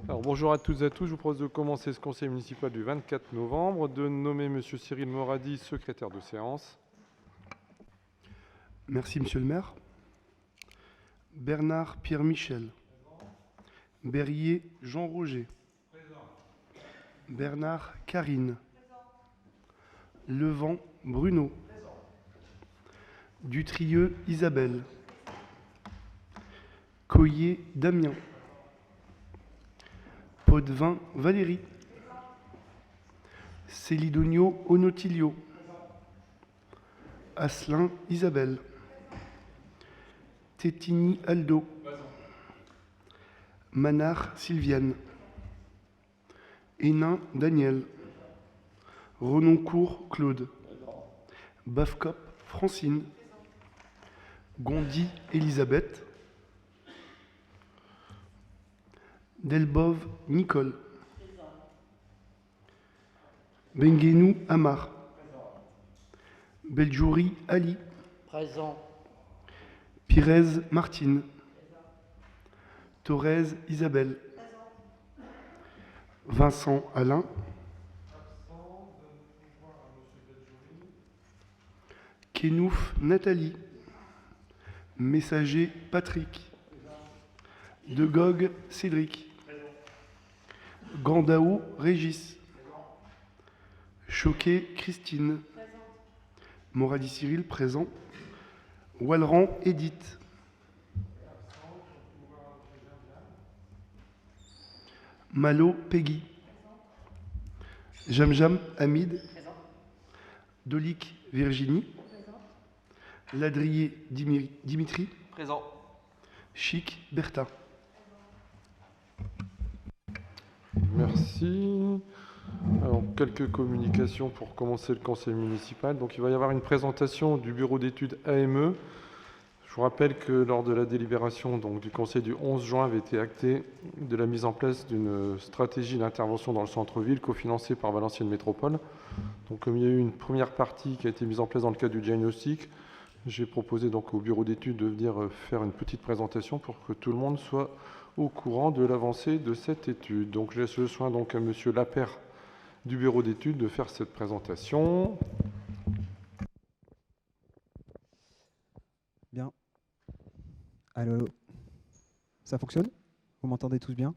Alors, bonjour à toutes et à tous, je vous propose de commencer ce conseil municipal du 24 novembre, de nommer M. Cyril Moradi secrétaire de séance. Merci, Monsieur le maire. Bernard Pierre-Michel. Berrier Jean-Roger. Bernard Karine. Levent Bruno. Dutrieux Isabelle. Coyer Damien. Potvin Valérie. Célidonio Onotilio. Asselin Isabelle. Tétigny Aldo. Manard Sylviane. Hénin Daniel. Renoncourt Claude. Bafcop Francine. Gondy Elisabeth. Delbove Nicole. Benguenou Amar. Beljouri Ali. Présent. Pirez Martine. Thorez Isabelle. Vincent Alain. Kenouf Nathalie. Messager Patrick. De Gogh Cédric. Gandao Régis. Choquet Christine. Moradi Cyril présent. Walleran Edith. Malo Peggy. Jamjam Hamid. Dolik Virginie. Ladrier Dimitri. Présent. Chic Bertha. Merci. Alors, quelques communications pour commencer le conseil municipal. Donc, il va y avoir une présentation du bureau d'études AME. Je vous rappelle que lors de la délibération du conseil du 11 juin avait été acté de la mise en place d'une stratégie d'intervention dans le centre-ville cofinancée par Valenciennes Métropole. Donc, comme il y a eu une première partie qui a été mise en place dans le cadre du diagnostic, j'ai proposé donc au bureau d'études de venir faire une petite présentation pour que tout le monde soit au courant de l'avancée de cette étude. Donc, je laisse le soin donc à Monsieur Lapère du bureau d'études de faire cette présentation. Bien. Allô, ça fonctionne? Vous m'entendez tous bien?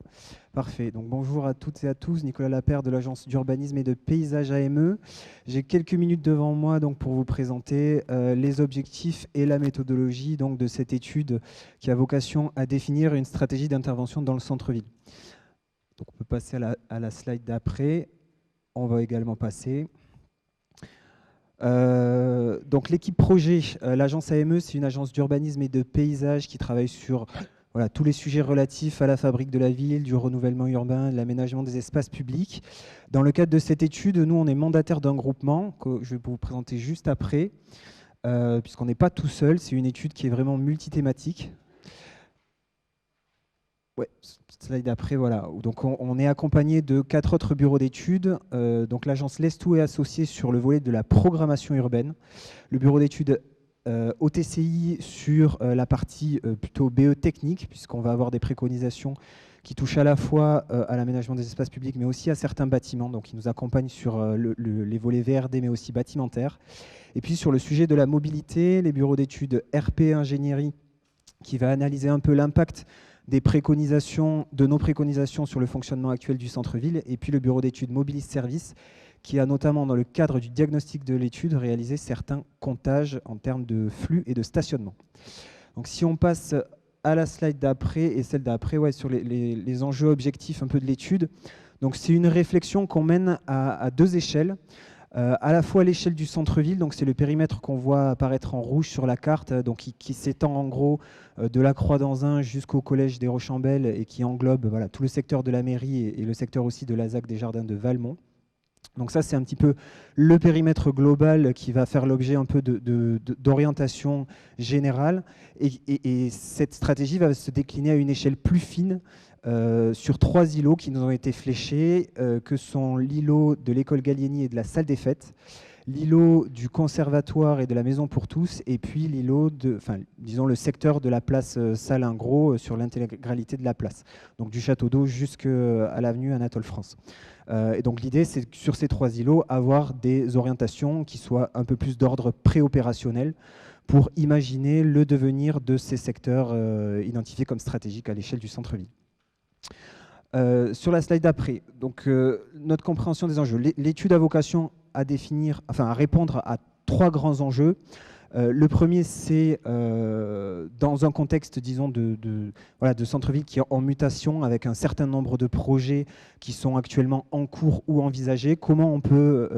Parfait. Donc bonjour à toutes et à tous, Nicolas Lapère de l'agence d'urbanisme et de paysage AME. J'ai quelques minutes devant moi donc pour vous présenter les objectifs et la méthodologie donc de cette étude qui a vocation à définir une stratégie d'intervention dans le centre-ville. Donc on peut passer à la slide d'après. On va également passer. Donc l'équipe projet, l'agence AME, c'est une agence d'urbanisme et de paysage qui travaille sur tous les sujets relatifs à la fabrique de la ville, du renouvellement urbain, de l'aménagement des espaces publics. Dans le cadre de cette étude, nous, on est mandataire d'un groupement que je vais vous présenter juste après, puisqu'on n'est pas tout seul. C'est une étude qui est vraiment multithématique. Ouais, slide d'après, voilà. Donc on est accompagné de 4 autres bureaux d'études. Donc l'agence Lestou est associée sur le volet de la programmation urbaine. Le bureau d'études OTCI sur la partie plutôt BE technique, puisqu'on va avoir des préconisations qui touchent à la fois à l'aménagement des espaces publics, mais aussi à certains bâtiments. Donc ils nous accompagnent sur les volets VRD, mais aussi bâtimentaires. Et puis sur le sujet de la mobilité, les bureaux d'études RP Ingénierie, qui va analyser un peu l'impact des préconisations, de nos préconisations sur le fonctionnement actuel du centre-ville, et puis le bureau d'études Mobilis Service, qui a notamment, dans le cadre du diagnostic de l'étude, réalisé certains comptages en termes de flux et de stationnement. Donc si on passe à la slide d'après, et celle d'après, sur les enjeux objectifs un peu de l'étude, donc c'est une réflexion qu'on mène à 2 échelles. À la fois l'échelle du centre-ville, donc c'est le périmètre qu'on voit apparaître en rouge sur la carte, donc qui s'étend en gros de la Croix-d'Anzin jusqu'au collège des Rochambelles et qui englobe tout le secteur de la mairie et le secteur aussi de la ZAC des Jardins de Valmont. Donc ça, c'est un petit peu le périmètre global qui va faire l'objet un peu d'orientation générale. Et cette stratégie va se décliner à une échelle plus fine sur 3 îlots qui nous ont été fléchés, que sont l'îlot de l'école Gallieni et de la salle des fêtes. l'îlot du conservatoire et de la maison pour tous, et puis l'îlot disons le secteur de la place Salingro sur l'intégralité de la place, donc du château d'eau jusqu'à l'avenue Anatole France. Et donc l'idée, c'est sur ces 3 îlots, avoir des orientations qui soient un peu plus d'ordre préopérationnel pour imaginer le devenir de ces secteurs identifiés comme stratégiques à l'échelle du centre-ville. Sur la slide d'après, donc notre compréhension des enjeux. L'étude a vocation à répondre à 3 grands enjeux. Le premier, c'est dans un contexte, disons, de centre-ville qui est en mutation, avec un certain nombre de projets qui sont actuellement en cours ou envisagés, comment on peut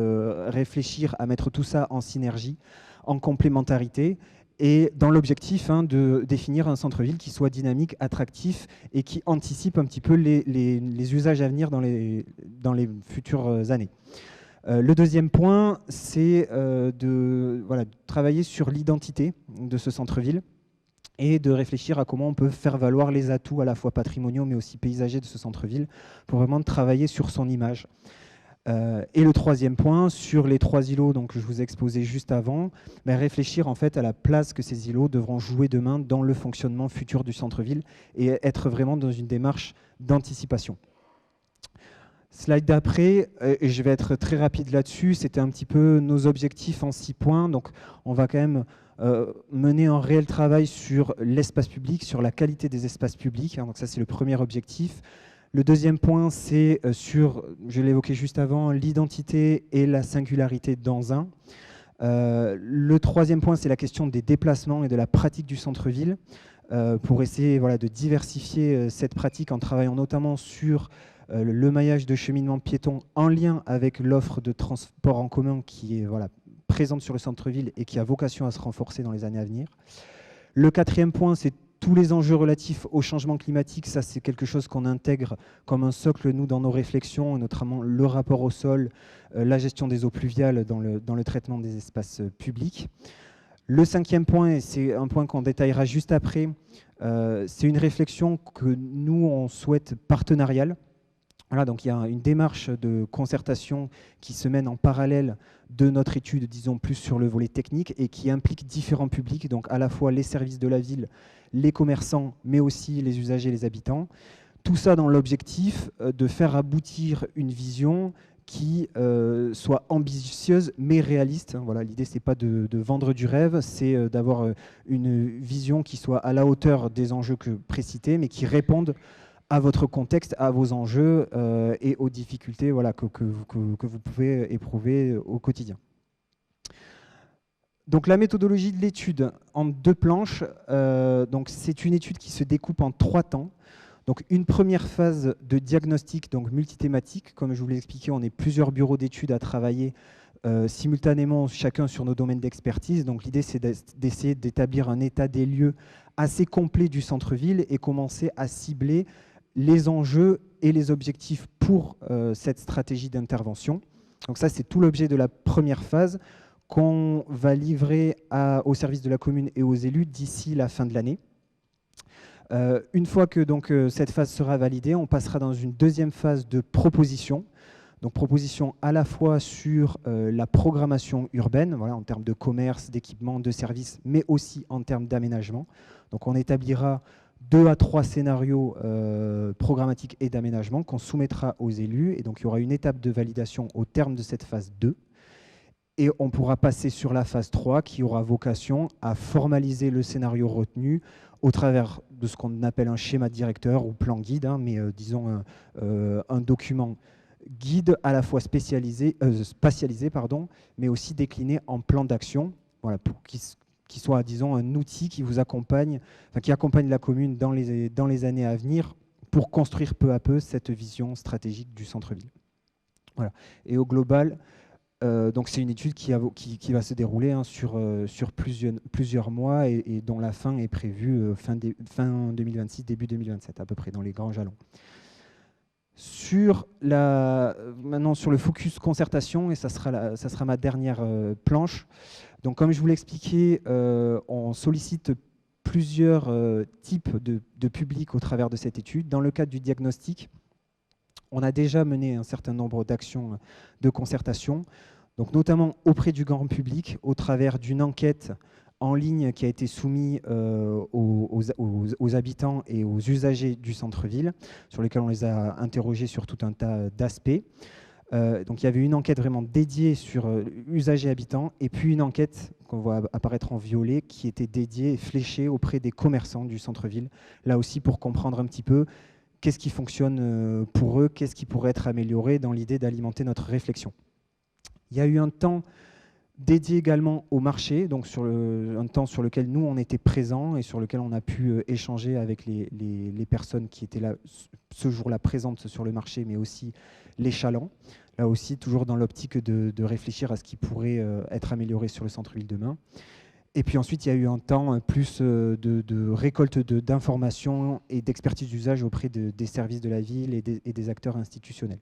réfléchir à mettre tout ça en synergie, en complémentarité, et dans l'objectif de définir un centre-ville qui soit dynamique, attractif et qui anticipe un petit peu les usages à venir dans les futures années. Le deuxième point, c'est de travailler sur l'identité de ce centre-ville et de réfléchir à comment on peut faire valoir les atouts à la fois patrimoniaux mais aussi paysagers de ce centre-ville pour vraiment travailler sur son image. Et le troisième point, sur les 3 îlots que je vous ai exposés juste avant, réfléchir en fait à la place que ces îlots devront jouer demain dans le fonctionnement futur du centre-ville et être vraiment dans une démarche d'anticipation. Slide d'après, et je vais être très rapide là-dessus, c'était un petit peu nos objectifs en 6 points. Donc on va quand même mener un réel travail sur l'espace public, sur la qualité des espaces publics. Donc ça, c'est le premier objectif. Le deuxième point, c'est sur, je l'évoquais juste avant, l'identité et la singularité dans un. Le troisième point, c'est la question des déplacements et de la pratique du centre-ville, pour essayer de diversifier cette pratique en travaillant notamment sur le maillage de cheminement piéton en lien avec l'offre de transport en commun qui est présente sur le centre-ville et qui a vocation à se renforcer dans les années à venir. Le quatrième point, c'est tous les enjeux relatifs au changement climatique. Ça, c'est quelque chose qu'on intègre comme un socle, nous, dans nos réflexions, notamment le rapport au sol, la gestion des eaux pluviales dans le traitement des espaces publics. Le cinquième point, et c'est un point qu'on détaillera juste après, c'est une réflexion que nous, on souhaite partenariale. Voilà, donc il y a une démarche de concertation qui se mène en parallèle de notre étude, disons plus sur le volet technique, et qui implique différents publics, donc à la fois les services de la ville, les commerçants, mais aussi les usagers, les habitants. Tout ça dans l'objectif de faire aboutir une vision qui soit ambitieuse mais réaliste. Voilà, l'idée, ce n'est pas de vendre du rêve, c'est d'avoir une vision qui soit à la hauteur des enjeux que précités, mais qui répondent à votre contexte, à vos enjeux et aux difficultés que vous pouvez éprouver au quotidien. Donc la méthodologie de l'étude en 2 planches, c'est une étude qui se découpe en 3 temps. Donc une première phase de diagnostic, donc multithématique. Comme je vous l'ai expliqué, on est plusieurs bureaux d'études à travailler simultanément, chacun sur nos domaines d'expertise. Donc l'idée, c'est d'essayer d'établir un état des lieux assez complet du centre-ville et commencer à cibler les enjeux et les objectifs pour cette stratégie d'intervention. Donc ça, c'est tout l'objet de la première phase qu'on va livrer au service de la commune et aux élus d'ici la fin de l'année. Une fois que cette phase sera validée, on passera dans une deuxième phase de proposition. Donc proposition à la fois sur la programmation urbaine, en termes de commerce, d'équipement, de services, mais aussi en termes d'aménagement. Donc on établira 2 à 3 scénarios programmatiques et d'aménagement qu'on soumettra aux élus. Et donc, il y aura une étape de validation au terme de cette phase 2. Et on pourra passer sur la phase 3 qui aura vocation à formaliser le scénario retenu au travers de ce qu'on appelle un schéma directeur ou plan guide, mais disons un document guide à la fois spatialisé, mais aussi décliné en plan d'action, pour qui soit, disons, un outil qui vous accompagne, qui accompagne la commune dans les années à venir pour construire peu à peu cette vision stratégique du centre-ville. Voilà. Et au global, donc c'est une étude qui va se dérouler sur plusieurs mois et dont la fin est prévue fin 2026, début 2027 à peu près, dans les grands jalons. Maintenant sur le focus concertation, et ça sera ma dernière planche. Donc, comme je vous l'ai expliqué, on sollicite plusieurs types de publics au travers de cette étude. Dans le cadre du diagnostic, on a déjà mené un certain nombre d'actions de concertation. donc notamment auprès du grand public, au travers d'une enquête en ligne qui a été soumise aux habitants et aux usagers du centre-ville, sur lesquels on les a interrogés sur tout un tas d'aspects. Donc il y avait une enquête vraiment dédiée sur usagers habitants, et puis une enquête qu'on voit apparaître en violet qui était dédiée et fléchée auprès des commerçants du centre-ville, là aussi pour comprendre un petit peu qu'est-ce qui fonctionne pour eux, qu'est-ce qui pourrait être amélioré dans l'idée d'alimenter notre réflexion. Il y a eu un temps dédié également au marché, donc un temps sur lequel nous on était présents et sur lequel on a pu échanger avec les personnes qui étaient là ce jour-là présentes sur le marché, mais aussi les chalands. Là aussi, toujours dans l'optique de réfléchir à ce qui pourrait être amélioré sur le centre-ville demain. Et puis ensuite, il y a eu un temps plus de récolte d'informations et d'expertise d'usage auprès des services de la ville et des acteurs institutionnels.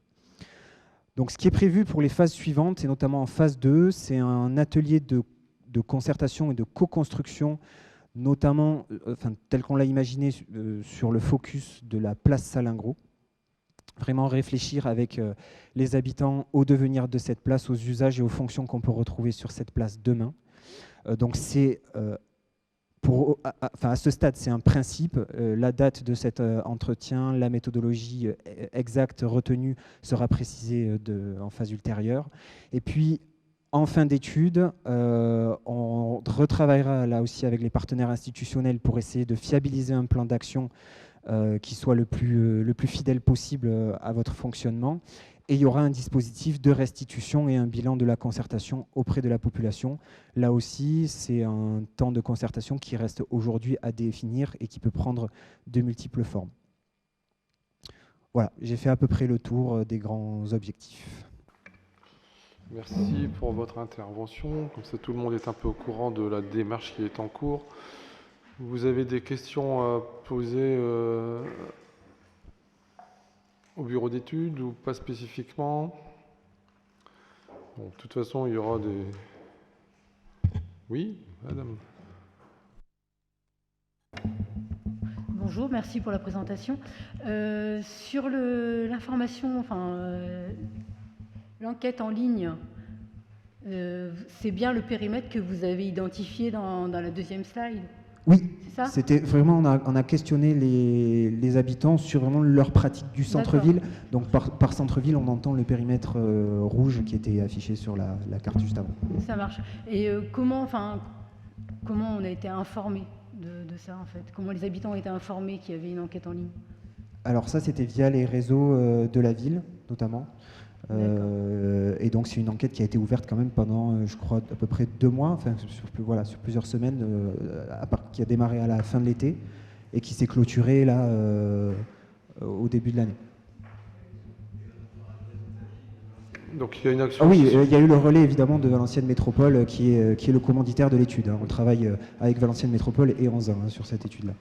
Donc, ce qui est prévu pour les phases suivantes, et notamment en phase 2, c'est un atelier de concertation et de co-construction, notamment tel qu'on l'a imaginé sur le focus de la place Salingro. Vraiment réfléchir avec les habitants au devenir de cette place, aux usages et aux fonctions qu'on peut retrouver sur cette place demain. Donc c'est, à ce stade, c'est un principe. La date de cet entretien, la méthodologie exacte retenue sera précisée en phase ultérieure. Et puis, en fin d'étude, on retravaillera là aussi avec les partenaires institutionnels pour essayer de fiabiliser un plan d'action qui soit le plus fidèle possible à votre fonctionnement. Et il y aura un dispositif de restitution et un bilan de la concertation auprès de la population. Là aussi, c'est un temps de concertation qui reste aujourd'hui à définir et qui peut prendre de multiples formes. Voilà, j'ai fait à peu près le tour des grands objectifs. Merci pour votre intervention. Comme ça, tout le monde est un peu au courant de la démarche qui est en cours. Vous avez des questions à poser au bureau d'études ou pas spécifiquement? Bon, de toute façon, il y aura des... Oui, madame. Bonjour, merci pour la présentation. Sur l'information, l'enquête en ligne, c'est bien le périmètre que vous avez identifié dans la deuxième slide? Oui, c'est ça? C'était vraiment, on a questionné les habitants sur vraiment leur pratique du centre-ville. Donc par centre-ville, on entend le périmètre rouge qui était affiché sur la carte juste avant. Ça marche. Et comment on a été informé de ça en fait? Comment les habitants ont été informés qu'il y avait une enquête en ligne? Alors ça, c'était via les réseaux de la ville, notamment. Et donc c'est une enquête qui a été ouverte quand même pendant, je crois, à peu près 2 mois, sur plusieurs semaines, qui a démarré à la fin de l'été et qui s'est clôturée là au début de l'année. Donc il y a une action... Ah oui, il y a eu le relais évidemment de Valenciennes Métropole qui est le commanditaire de l'étude. On travaille avec Valenciennes Métropole et Anzin sur cette étude-là.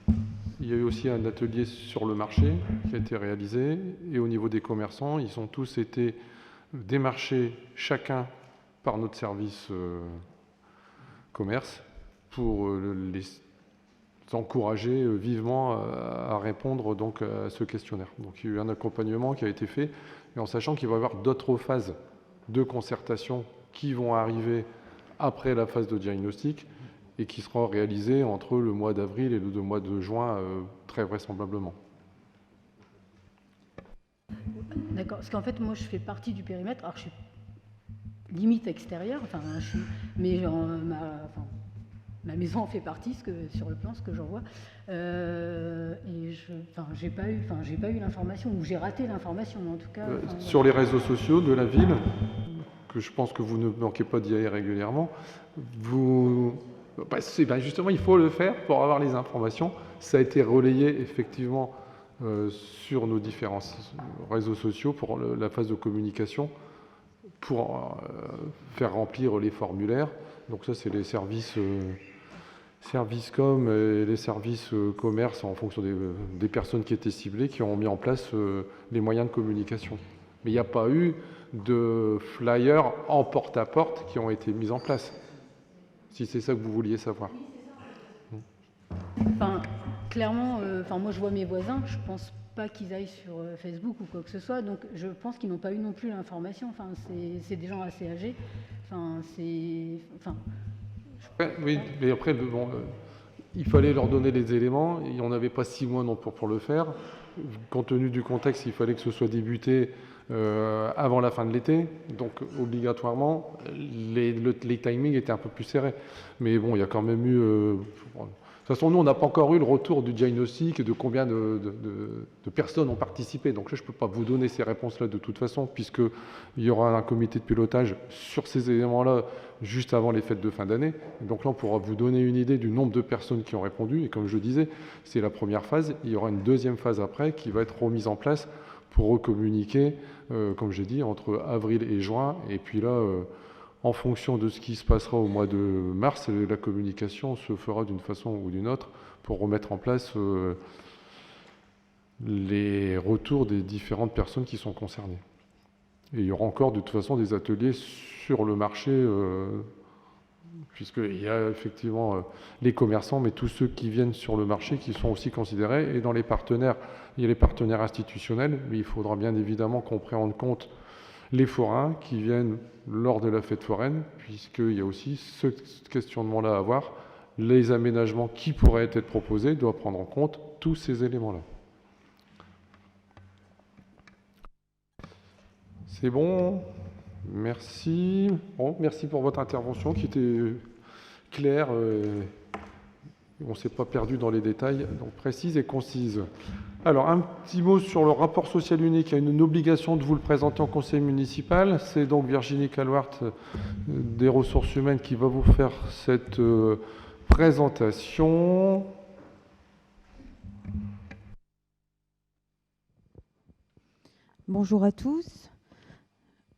Il y a eu aussi un atelier sur le marché qui a été réalisé, et au niveau des commerçants, ils ont tous été démarchés chacun par notre service commerce pour les encourager vivement à répondre donc à ce questionnaire. Donc il y a eu un accompagnement qui a été fait, et en sachant qu'il va y avoir d'autres phases de concertation qui vont arriver après la phase de diagnostic, et qui sera réalisé entre le mois d'avril et le mois de juin, très vraisemblablement. D'accord, parce qu'en fait, moi, je fais partie du périmètre, alors je suis limite extérieure, mais ma maison en fait partie, sur le plan, ce que j'en vois, et j'ai pas eu l'information, ou j'ai raté l'information, en tout cas. Sur les réseaux sociaux de la ville, que je pense que vous ne manquez pas d'y aller régulièrement, justement, il faut le faire pour avoir les informations. Ça a été relayé effectivement sur nos différents réseaux sociaux pour la phase de communication, pour faire remplir les formulaires. Donc ça, c'est les services com et les services commerce en fonction des personnes qui étaient ciblées, qui ont mis en place les moyens de communication. Mais il n'y a pas eu de flyers en porte-à-porte qui ont été mis en place. Si c'est ça que vous vouliez savoir. Clairement, moi je vois mes voisins, je pense pas qu'ils aillent sur Facebook ou quoi que ce soit, donc je pense qu'ils n'ont pas eu non plus l'information. C'est des gens assez âgés. Enfin, c'est... Enfin, Ouais, oui, mais après, il fallait leur donner les éléments. Il n'y en avait pas 6 mois non pour le faire. Compte tenu du contexte, il fallait que ce soit débuté avant la fin de l'été. Donc, obligatoirement, les timings étaient un peu plus serrés. Mais bon, il y a quand même eu... de toute façon, nous, on n'a pas encore eu le retour du diagnostic et de combien de personnes ont participé. Donc là, je ne peux pas vous donner ces réponses-là de toute façon, puisqu'il y aura un comité de pilotage sur ces éléments-là juste avant les fêtes de fin d'année. Donc là, on pourra vous donner une idée du nombre de personnes qui ont répondu. Et comme je disais, c'est la première phase. Il y aura une deuxième phase après qui va être remise en place pour recommuniquer, comme j'ai dit, entre avril et juin. Et puis là... en fonction de ce qui se passera au mois de mars, la communication se fera d'une façon ou d'une autre pour remettre en place les retours des différentes personnes qui sont concernées. Et il y aura encore de toute façon des ateliers sur le marché, puisqu'il y a effectivement les commerçants, mais tous ceux qui viennent sur le marché qui sont aussi considérés. Et dans les partenaires, il y a les partenaires institutionnels, mais il faudra bien évidemment qu'on prenne en compte les forains qui viennent lors de la fête foraine, puisqu'il y a aussi ce questionnement-là à avoir. Les aménagements qui pourraient être proposés doivent prendre en compte tous ces éléments-là. C'est bon? Merci. Bon, merci pour votre intervention qui était claire. On ne s'est pas perdu dans les détails, donc précise et concise. Alors, un petit mot sur le rapport social unique. Il y a une obligation de vous le présenter en conseil municipal. C'est donc Virginie Calwart des ressources humaines qui va vous faire cette présentation. Bonjour à tous.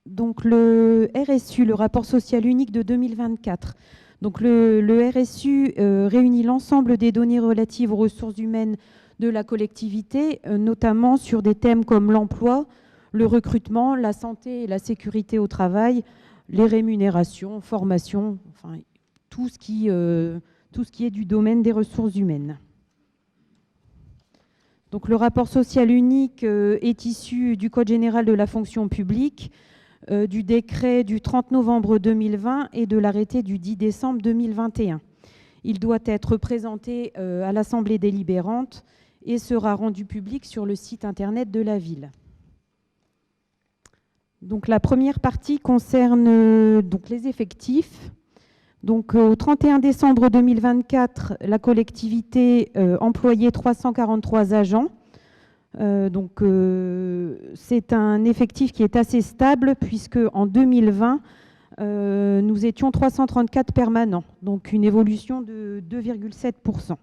Donc le RSU, le rapport social unique de 2024. Donc le RSU réunit l'ensemble des données relatives aux ressources humaines de la collectivité, notamment sur des thèmes comme l'emploi, le recrutement, la santé et la sécurité au travail, les rémunérations, formation, enfin tout ce qui est du domaine des ressources humaines. Donc le rapport social unique est issu du Code général de la fonction publique, du décret du 30 novembre 2020 et de l'arrêté du 10 décembre 2021. Il doit être présenté à l'Assemblée délibérante et sera rendu public sur le site internet de la ville. Donc la première partie concerne donc les effectifs. Donc au 31 décembre 2024, la collectivité employait 343 agents. C'est un effectif qui est assez stable puisque en 2020, nous étions 334 permanents, donc une évolution de 2,7%.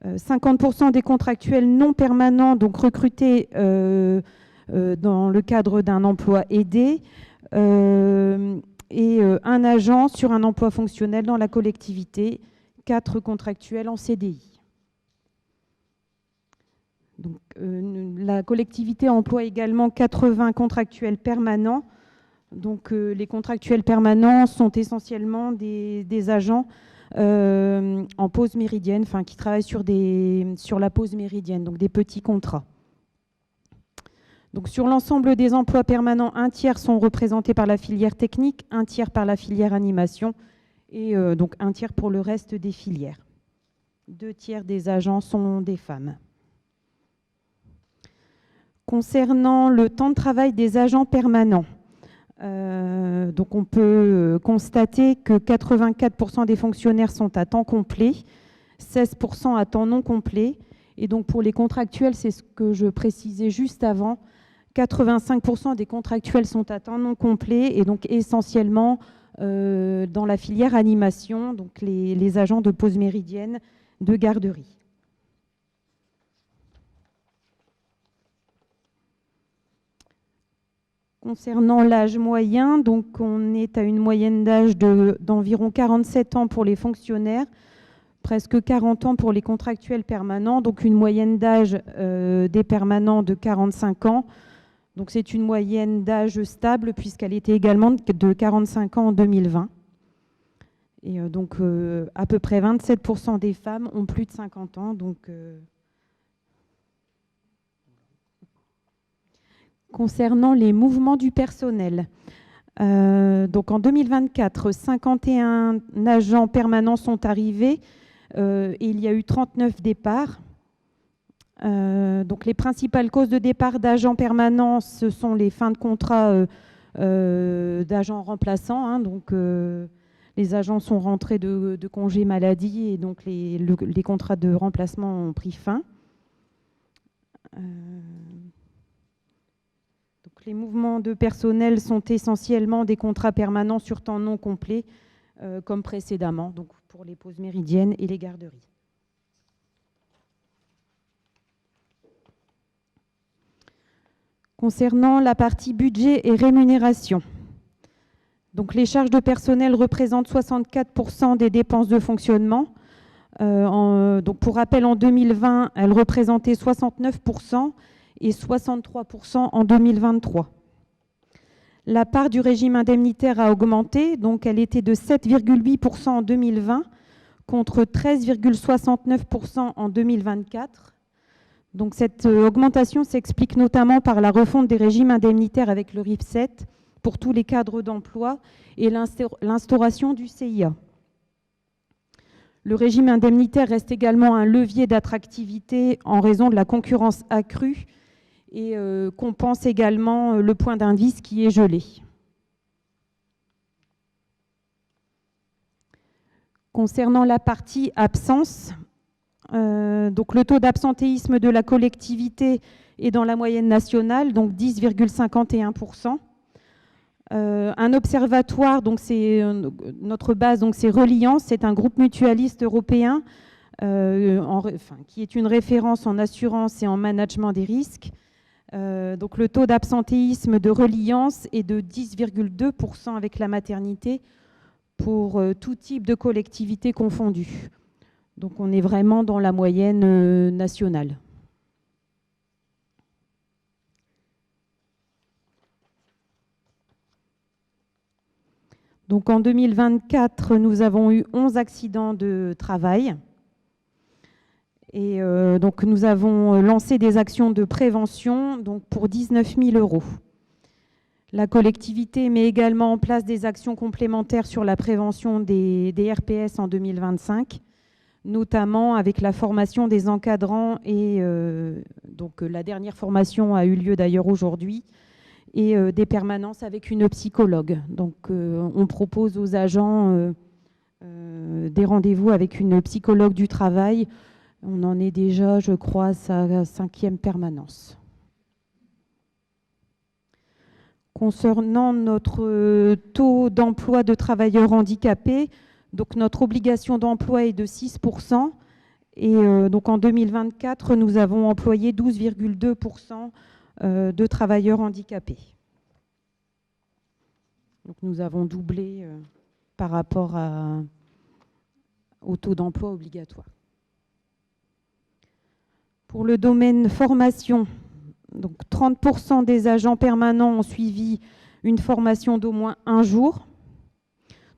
50% des contractuels non permanents, donc recrutés dans le cadre d'un emploi aidé, et un agent sur un emploi fonctionnel dans la collectivité, 4 contractuels en CDI. Donc, la collectivité emploie également 80 contractuels permanents. Donc, les contractuels permanents sont essentiellement des agents en pause méridienne, enfin qui travaillent sur la pause méridienne, donc des petits contrats. Donc, sur l'ensemble des emplois permanents, un tiers sont représentés par la filière technique, un tiers par la filière animation et donc un tiers pour le reste des filières. 2 tiers des agents sont des femmes. Concernant le temps de travail des agents permanents, donc on peut constater que 84% des fonctionnaires sont à temps complet, 16% à temps non complet. Et donc pour les contractuels, c'est ce que je précisais juste avant, 85% des contractuels sont à temps non complet et donc essentiellement dans la filière animation, donc les agents de pause méridienne de garderie. Concernant l'âge moyen, donc on est à une moyenne d'âge d'environ 47 ans pour les fonctionnaires, presque 40 ans pour les contractuels permanents, donc une moyenne d'âge des permanents de 45 ans. Donc c'est une moyenne d'âge stable puisqu'elle était également de 45 ans en 2020. Et donc à peu près 27% des femmes ont plus de 50 ans. Donc, Concernant les mouvements du personnel, donc en 2024, 51 agents permanents sont arrivés et il y a eu 39 départs. Donc les principales causes de départ d'agents permanents, ce sont les fins de contrat d'agents remplaçants. Hein, donc les agents sont rentrés de congé maladie et donc les contrats de remplacement ont pris fin. Donc les mouvements de personnel sont essentiellement des contrats permanents sur temps non complet, comme précédemment, donc pour les pauses méridiennes et les garderies. Concernant la partie budget et rémunération, donc les charges de personnel représentent 64% des dépenses de fonctionnement. Donc pour rappel, en 2020, elles représentaient 69% et 63% en 2023. La part du régime indemnitaire a augmenté, donc elle était de 7,8% en 2020 contre 13,69% en 2024. Donc cette augmentation s'explique notamment par la refonte des régimes indemnitaires avec le RIF7 pour tous les cadres d'emploi et l'instauration du CIA. Le régime indemnitaire reste également un levier d'attractivité en raison de la concurrence accrue et compense également le point d'indice qui est gelé. Concernant la partie absence, donc le taux d'absentéisme de la collectivité est dans la moyenne nationale, donc 10,51%. Un observatoire, donc c'est notre base, donc c'est Reliance, c'est un groupe mutualiste européen qui est une référence en assurance et en management des risques. Donc le taux d'absentéisme de Reliance est de 10,2% avec la maternité pour tout type de collectivité confondue. Donc on est vraiment dans la moyenne nationale. Donc en 2024, nous avons eu 11 accidents de travail. Et donc nous avons lancé des actions de prévention donc pour 19 000 €. La collectivité met également en place des actions complémentaires sur la prévention des RPS en 2025, notamment avec la formation des encadrants et donc la dernière formation a eu lieu d'ailleurs aujourd'hui, et des permanences avec une psychologue. Donc on propose aux agents des rendez-vous avec une psychologue du travail. On en est déjà, je crois, à sa 5e permanence. Concernant notre taux d'emploi de travailleurs handicapés, donc notre obligation d'emploi est de 6%. Et donc en 2024, nous avons employé 12,2% de travailleurs handicapés. Donc nous avons doublé par rapport au taux d'emploi obligatoire. Pour le domaine formation, donc 30% des agents permanents ont suivi une formation d'au moins un jour.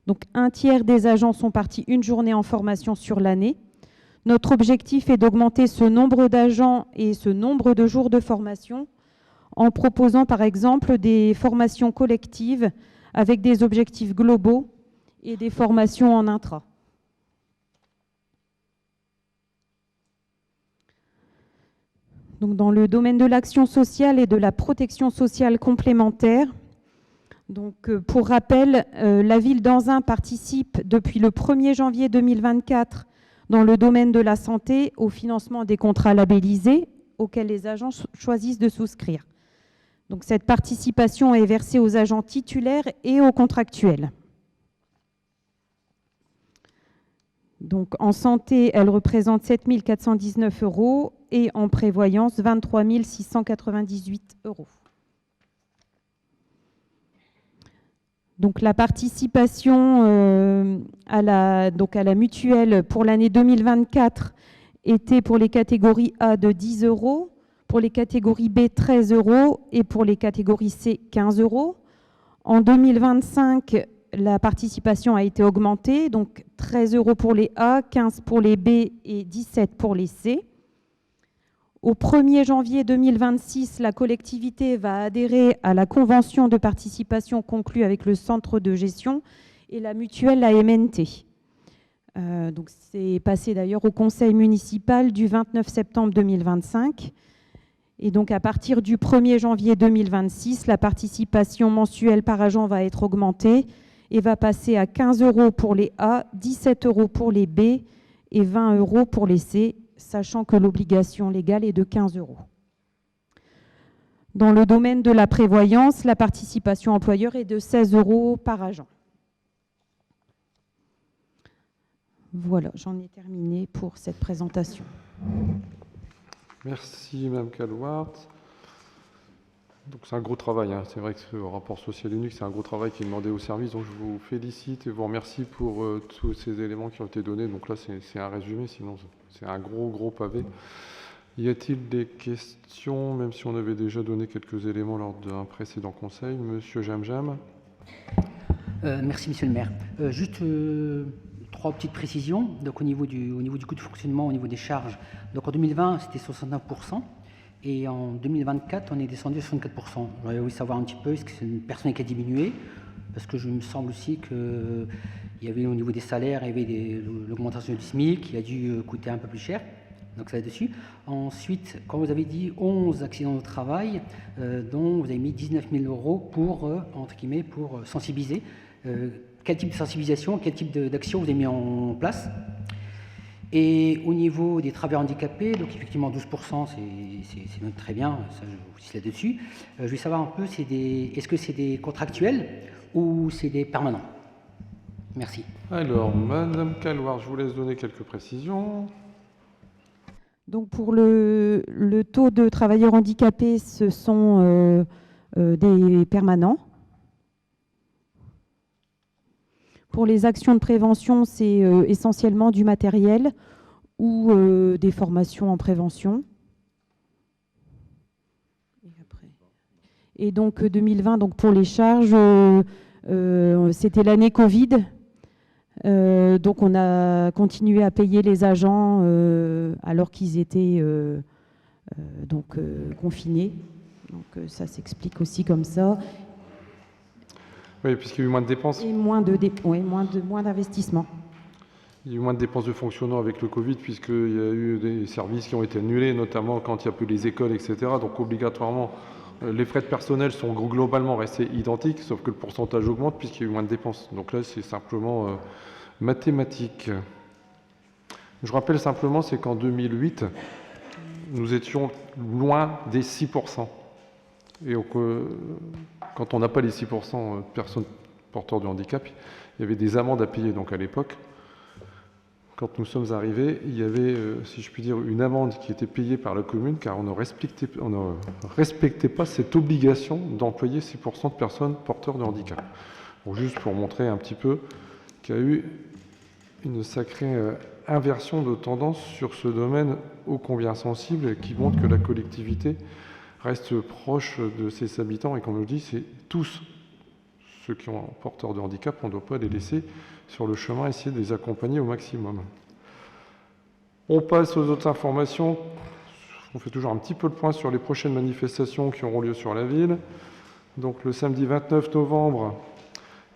Donc un tiers des agents sont partis une journée en formation sur l'année. Notre objectif est d'augmenter ce nombre d'agents et ce nombre de jours de formation en proposant par exemple des formations collectives avec des objectifs globaux et des formations en intra. Donc dans le domaine de l'action sociale et de la protection sociale complémentaire, donc pour rappel, la ville d'Anzin participe depuis le 1er janvier 2024 dans le domaine de la santé au financement des contrats labellisés auxquels les agents choisissent de souscrire. Donc cette participation est versée aux agents titulaires et aux contractuels. Donc en santé, elle représente 7 419 € et en prévoyance 23 698 €. Donc la participation à la mutuelle pour l'année 2024 était pour les catégories A de 10 €, pour les catégories B 13 € et pour les catégories C 15 €. En 2025, la participation a été augmentée, donc 13 € pour les A, 15 pour les B et 17 pour les C. Au 1er janvier 2026, la collectivité va adhérer à la convention de participation conclue avec le centre de gestion et la mutuelle AMNT. Donc c'est passé d'ailleurs au conseil municipal du 29 septembre 2025. Et donc à partir du 1er janvier 2026, la participation mensuelle par agent va être augmentée et va passer à 15 € pour les A, 17 € pour les B et 20 € pour les C, sachant que l'obligation légale est de 15 €. Dans le domaine de la prévoyance, la participation employeur est de 16 € par agent. Voilà, j'en ai terminé pour cette présentation. Merci Mme Calouart. Donc c'est un gros travail, hein. C'est vrai que le rapport social unique, c'est un gros travail qui est demandé au service, donc je vous félicite et vous remercie pour tous ces éléments qui ont été donnés. Donc là, c'est un résumé, sinon c'est un gros pavé. Y a-t-il des questions, même si on avait déjà donné quelques éléments lors d'un précédent conseil? Monsieur Jamjam. Merci, monsieur le maire. Juste 3 petites précisions. Donc, au niveau du coût de fonctionnement, au niveau des charges, donc en 2020, c'était 69%. Et en 2024, on est descendu à 64%. J'aurais voulu savoir un petit peu, est-ce que c'est une personne qui a diminué? Parce que je me semble aussi qu'il y avait au niveau des salaires, il y avait l'augmentation du SMIC qui a dû coûter un peu plus cher. Donc ça là-dessus. Ensuite, quand vous avez dit 11 accidents de travail, dont vous avez mis 19 000 € pour, entre guillemets, pour sensibiliser. Quel type de sensibilisation, quel type d'action vous avez mis en place? Et au niveau des travailleurs handicapés, donc effectivement 12%, c'est même très bien, ça je vous dis là-dessus. Je vais savoir un peu, est-ce que c'est des contractuels ou c'est des permanents? Merci. Alors, Madame Calouart, je vous laisse donner quelques précisions. Donc pour le taux de travailleurs handicapés, ce sont des permanents. Pour les actions de prévention, c'est essentiellement du matériel ou des formations en prévention. Et donc 2020, donc pour les charges, c'était l'année Covid. Donc on a continué à payer les agents alors qu'ils étaient confinés. Donc ça s'explique aussi comme ça. Oui, puisqu'il y a eu moins de dépenses. Et moins d'investissement. Il y a eu moins de dépenses de fonctionnement avec le Covid, puisqu'il y a eu des services qui ont été annulés, notamment quand il n'y a plus les écoles, etc. Donc obligatoirement, les frais de personnel sont globalement restés identiques, sauf que le pourcentage augmente puisqu'il y a eu moins de dépenses. Donc là, c'est simplement mathématique. Je rappelle simplement, c'est qu'en 2008, nous étions loin des 6%. Et quand on n'a pas les 6% de personnes porteurs de handicap, il y avait des amendes à payer. Donc à l'époque, quand nous sommes arrivés, il y avait, si je puis dire, une amende qui était payée par la commune car on ne respectait pas cette obligation d'employer 6% de personnes porteurs de handicap. Bon, juste pour montrer un petit peu qu'il y a eu une sacrée inversion de tendance sur ce domaine ô combien sensible, qui montre que la collectivité reste proche de ses habitants et qu'on nous dit c'est tous ceux qui ont un porteur de handicap, on ne doit pas les laisser sur le chemin, essayer de les accompagner au maximum. On passe aux autres informations. On fait toujours un petit peu le point sur les prochaines manifestations qui auront lieu sur la ville. Donc le samedi 29 novembre,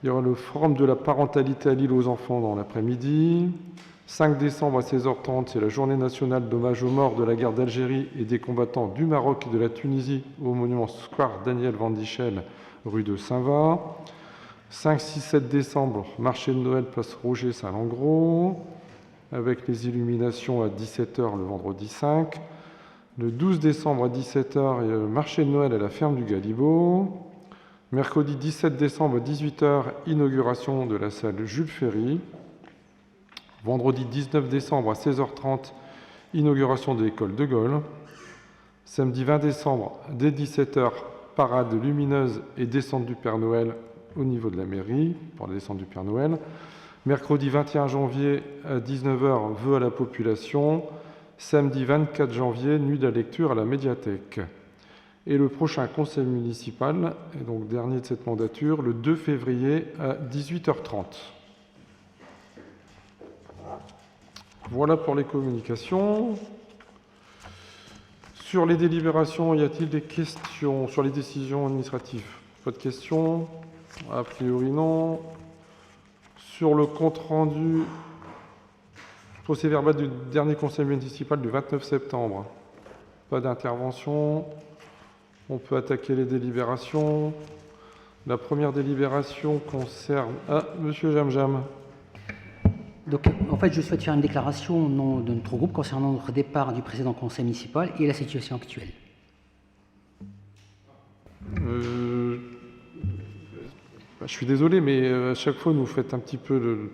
il y aura le forum de la parentalité à Lille aux enfants dans l'après-midi. 5 décembre à 16h30, c'est la journée nationale d'hommage aux morts de la guerre d'Algérie et des combattants du Maroc et de la Tunisie au monument Square Daniel Vandichel, rue de Saint-Va. 5, 6, 7 décembre, marché de Noël, place Roger Saint-Langros, avec les illuminations à 17h le vendredi 5. Le 12 décembre à 17h, il y a le marché de Noël à la ferme du Galibot. Mercredi 17 décembre à 18h, inauguration de la salle Jules Ferry. Vendredi 19 décembre à 16h30, inauguration de l'école de Gaulle. Samedi 20 décembre, dès 17h, parade lumineuse et descente du Père Noël au niveau de la mairie, pour la descente du Père Noël. Mercredi 21 janvier à 19h, vœux à la population. Samedi 24 janvier, nuit de la lecture à la médiathèque. Et le prochain conseil municipal, et donc dernier de cette mandature, le 2 février à 18h30. Voilà pour les communications. Sur les délibérations, y a-t-il des questions sur les décisions administratives? Pas de questions? A priori non. Sur le compte-rendu procès-verbal du dernier conseil municipal du 29 septembre, pas d'intervention. On peut attaquer les délibérations. La première délibération concerne... Ah, monsieur Jamjam. Donc, en fait, je souhaite faire une déclaration au nom de notre groupe concernant notre départ du précédent conseil municipal et la situation actuelle. Je suis désolé, mais à chaque fois, nous faites un petit peu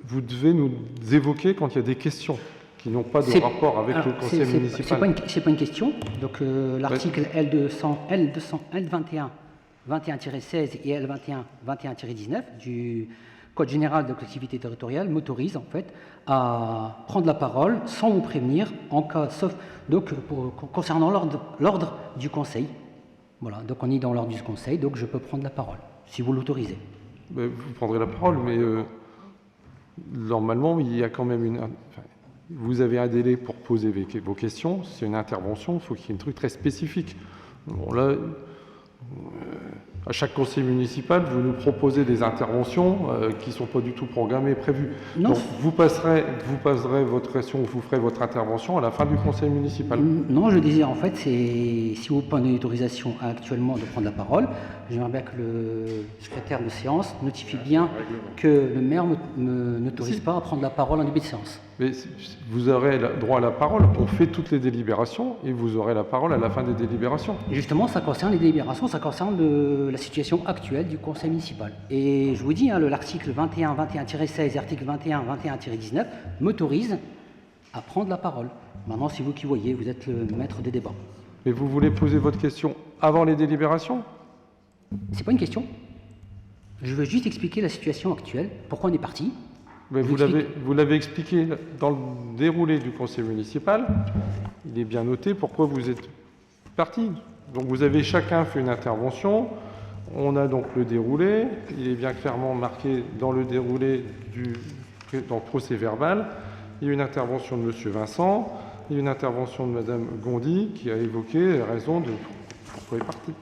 vous devez nous évoquer quand il y a des questions qui n'ont pas de rapport avec le conseil municipal. C'est pas une question. Donc, l'article L21-21-16 et L21-21-19 du Code général de collectivité territoriale m'autorise en fait à prendre la parole sans vous prévenir en cas, sauf donc concernant l'ordre du conseil. Voilà, donc on est dans l'ordre du conseil, donc je peux prendre la parole si vous l'autorisez. Vous prendrez la parole, mais normalement il y a quand même vous avez un délai pour poser vos questions. C'est une intervention, il faut qu'il y ait un truc très spécifique. Bon là. À chaque conseil municipal, vous nous proposez des interventions qui ne sont pas du tout programmées, prévues. Non. Donc vous passerez votre question, vous ferez votre intervention à la fin du conseil municipal. Non, je disais en fait, c'est si vous prenez l'autorisation actuellement de prendre la parole, j'aimerais bien que le secrétaire de séance notifie bien que le maire ne n'autorise pas à prendre la parole en début de séance. Mais vous aurez droit à la parole, on fait toutes les délibérations et vous aurez la parole à la fin des délibérations. Et justement, ça concerne les délibérations, ça concerne la situation actuelle du conseil municipal. Et je vous dis, l'article 21-21-16 et l'article 21-21-19 m'autorisent à prendre la parole. Maintenant, c'est vous qui voyez, vous êtes le maître des débats. Mais vous voulez poser votre question avant les délibérations? C'est pas une question. Je veux juste expliquer la situation actuelle, pourquoi on est parti. Mais vous l'avez expliqué dans le déroulé du conseil municipal, il est bien noté pourquoi vous êtes partis. Donc vous avez chacun fait une intervention, on a donc le déroulé, il est bien clairement marqué dans le déroulé dans le procès verbal, il y a une intervention de M. Vincent, il y a une intervention de Mme Gondy qui a évoqué les raisons de pourquoi elle est partie.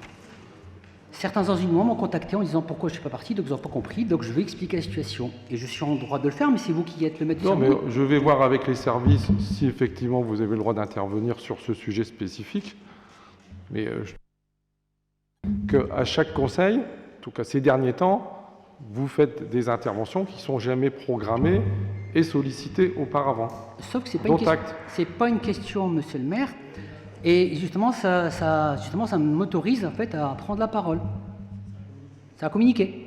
Certains enseignements m'ont contacté en disant pourquoi je ne suis pas parti, donc ils n'ont pas compris, donc je vais expliquer la situation. Et je suis en droit de le faire, mais c'est vous qui êtes le maître du cerveau. Non, mais je vais voir avec les services si effectivement vous avez le droit d'intervenir sur ce sujet spécifique. Mais qu'à chaque conseil, en tout cas ces derniers temps, vous faites des interventions qui ne sont jamais programmées et sollicitées auparavant. Sauf que ce n'est pas une question, monsieur le maire. Et justement, ça m'autorise en fait à prendre la parole. Ça a communiqué.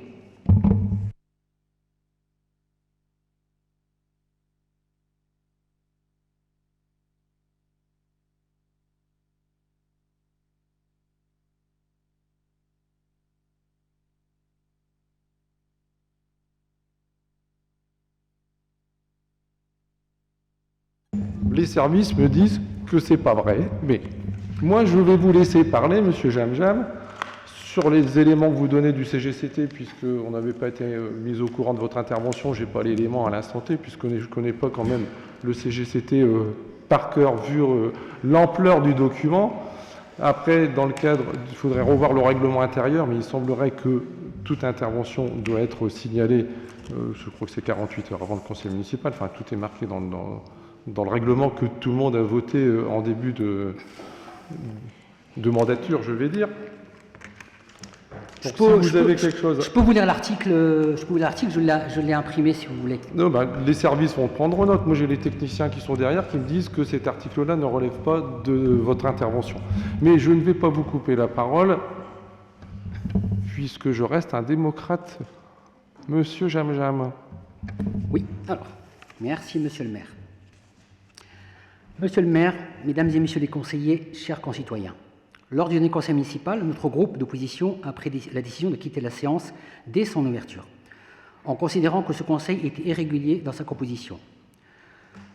Les services me disent que c'est pas vrai, mais moi je vais vous laisser parler, monsieur Jamjam, sur les éléments que vous donnez du CGCT, puisqu'on n'avait pas été mis au courant de votre intervention, je n'ai pas l'élément à l'instant T, puisque je ne connais pas quand même le CGCT par cœur, vu l'ampleur du document. Après, dans le cadre, il faudrait revoir le règlement intérieur, mais il semblerait que toute intervention doit être signalée, je crois que c'est 48 heures avant le conseil municipal, enfin tout est marqué dans le règlement que tout le monde a voté en début de mandature, je vais dire. Donc, si vous avez quelque chose... Je peux vous lire l'article, je l'ai imprimé si vous voulez. Non, les services vont prendre note. Moi, j'ai les techniciens qui sont derrière qui me disent que cet article-là ne relève pas de votre intervention. Mais je ne vais pas vous couper la parole, puisque je reste un démocrate. Monsieur Jamjam. Oui, alors, merci monsieur le maire. Monsieur le maire, mesdames et messieurs les conseillers, chers concitoyens, lors du dernier conseil municipal, notre groupe d'opposition a pris la décision de quitter la séance dès son ouverture, en considérant que ce conseil était irrégulier dans sa composition.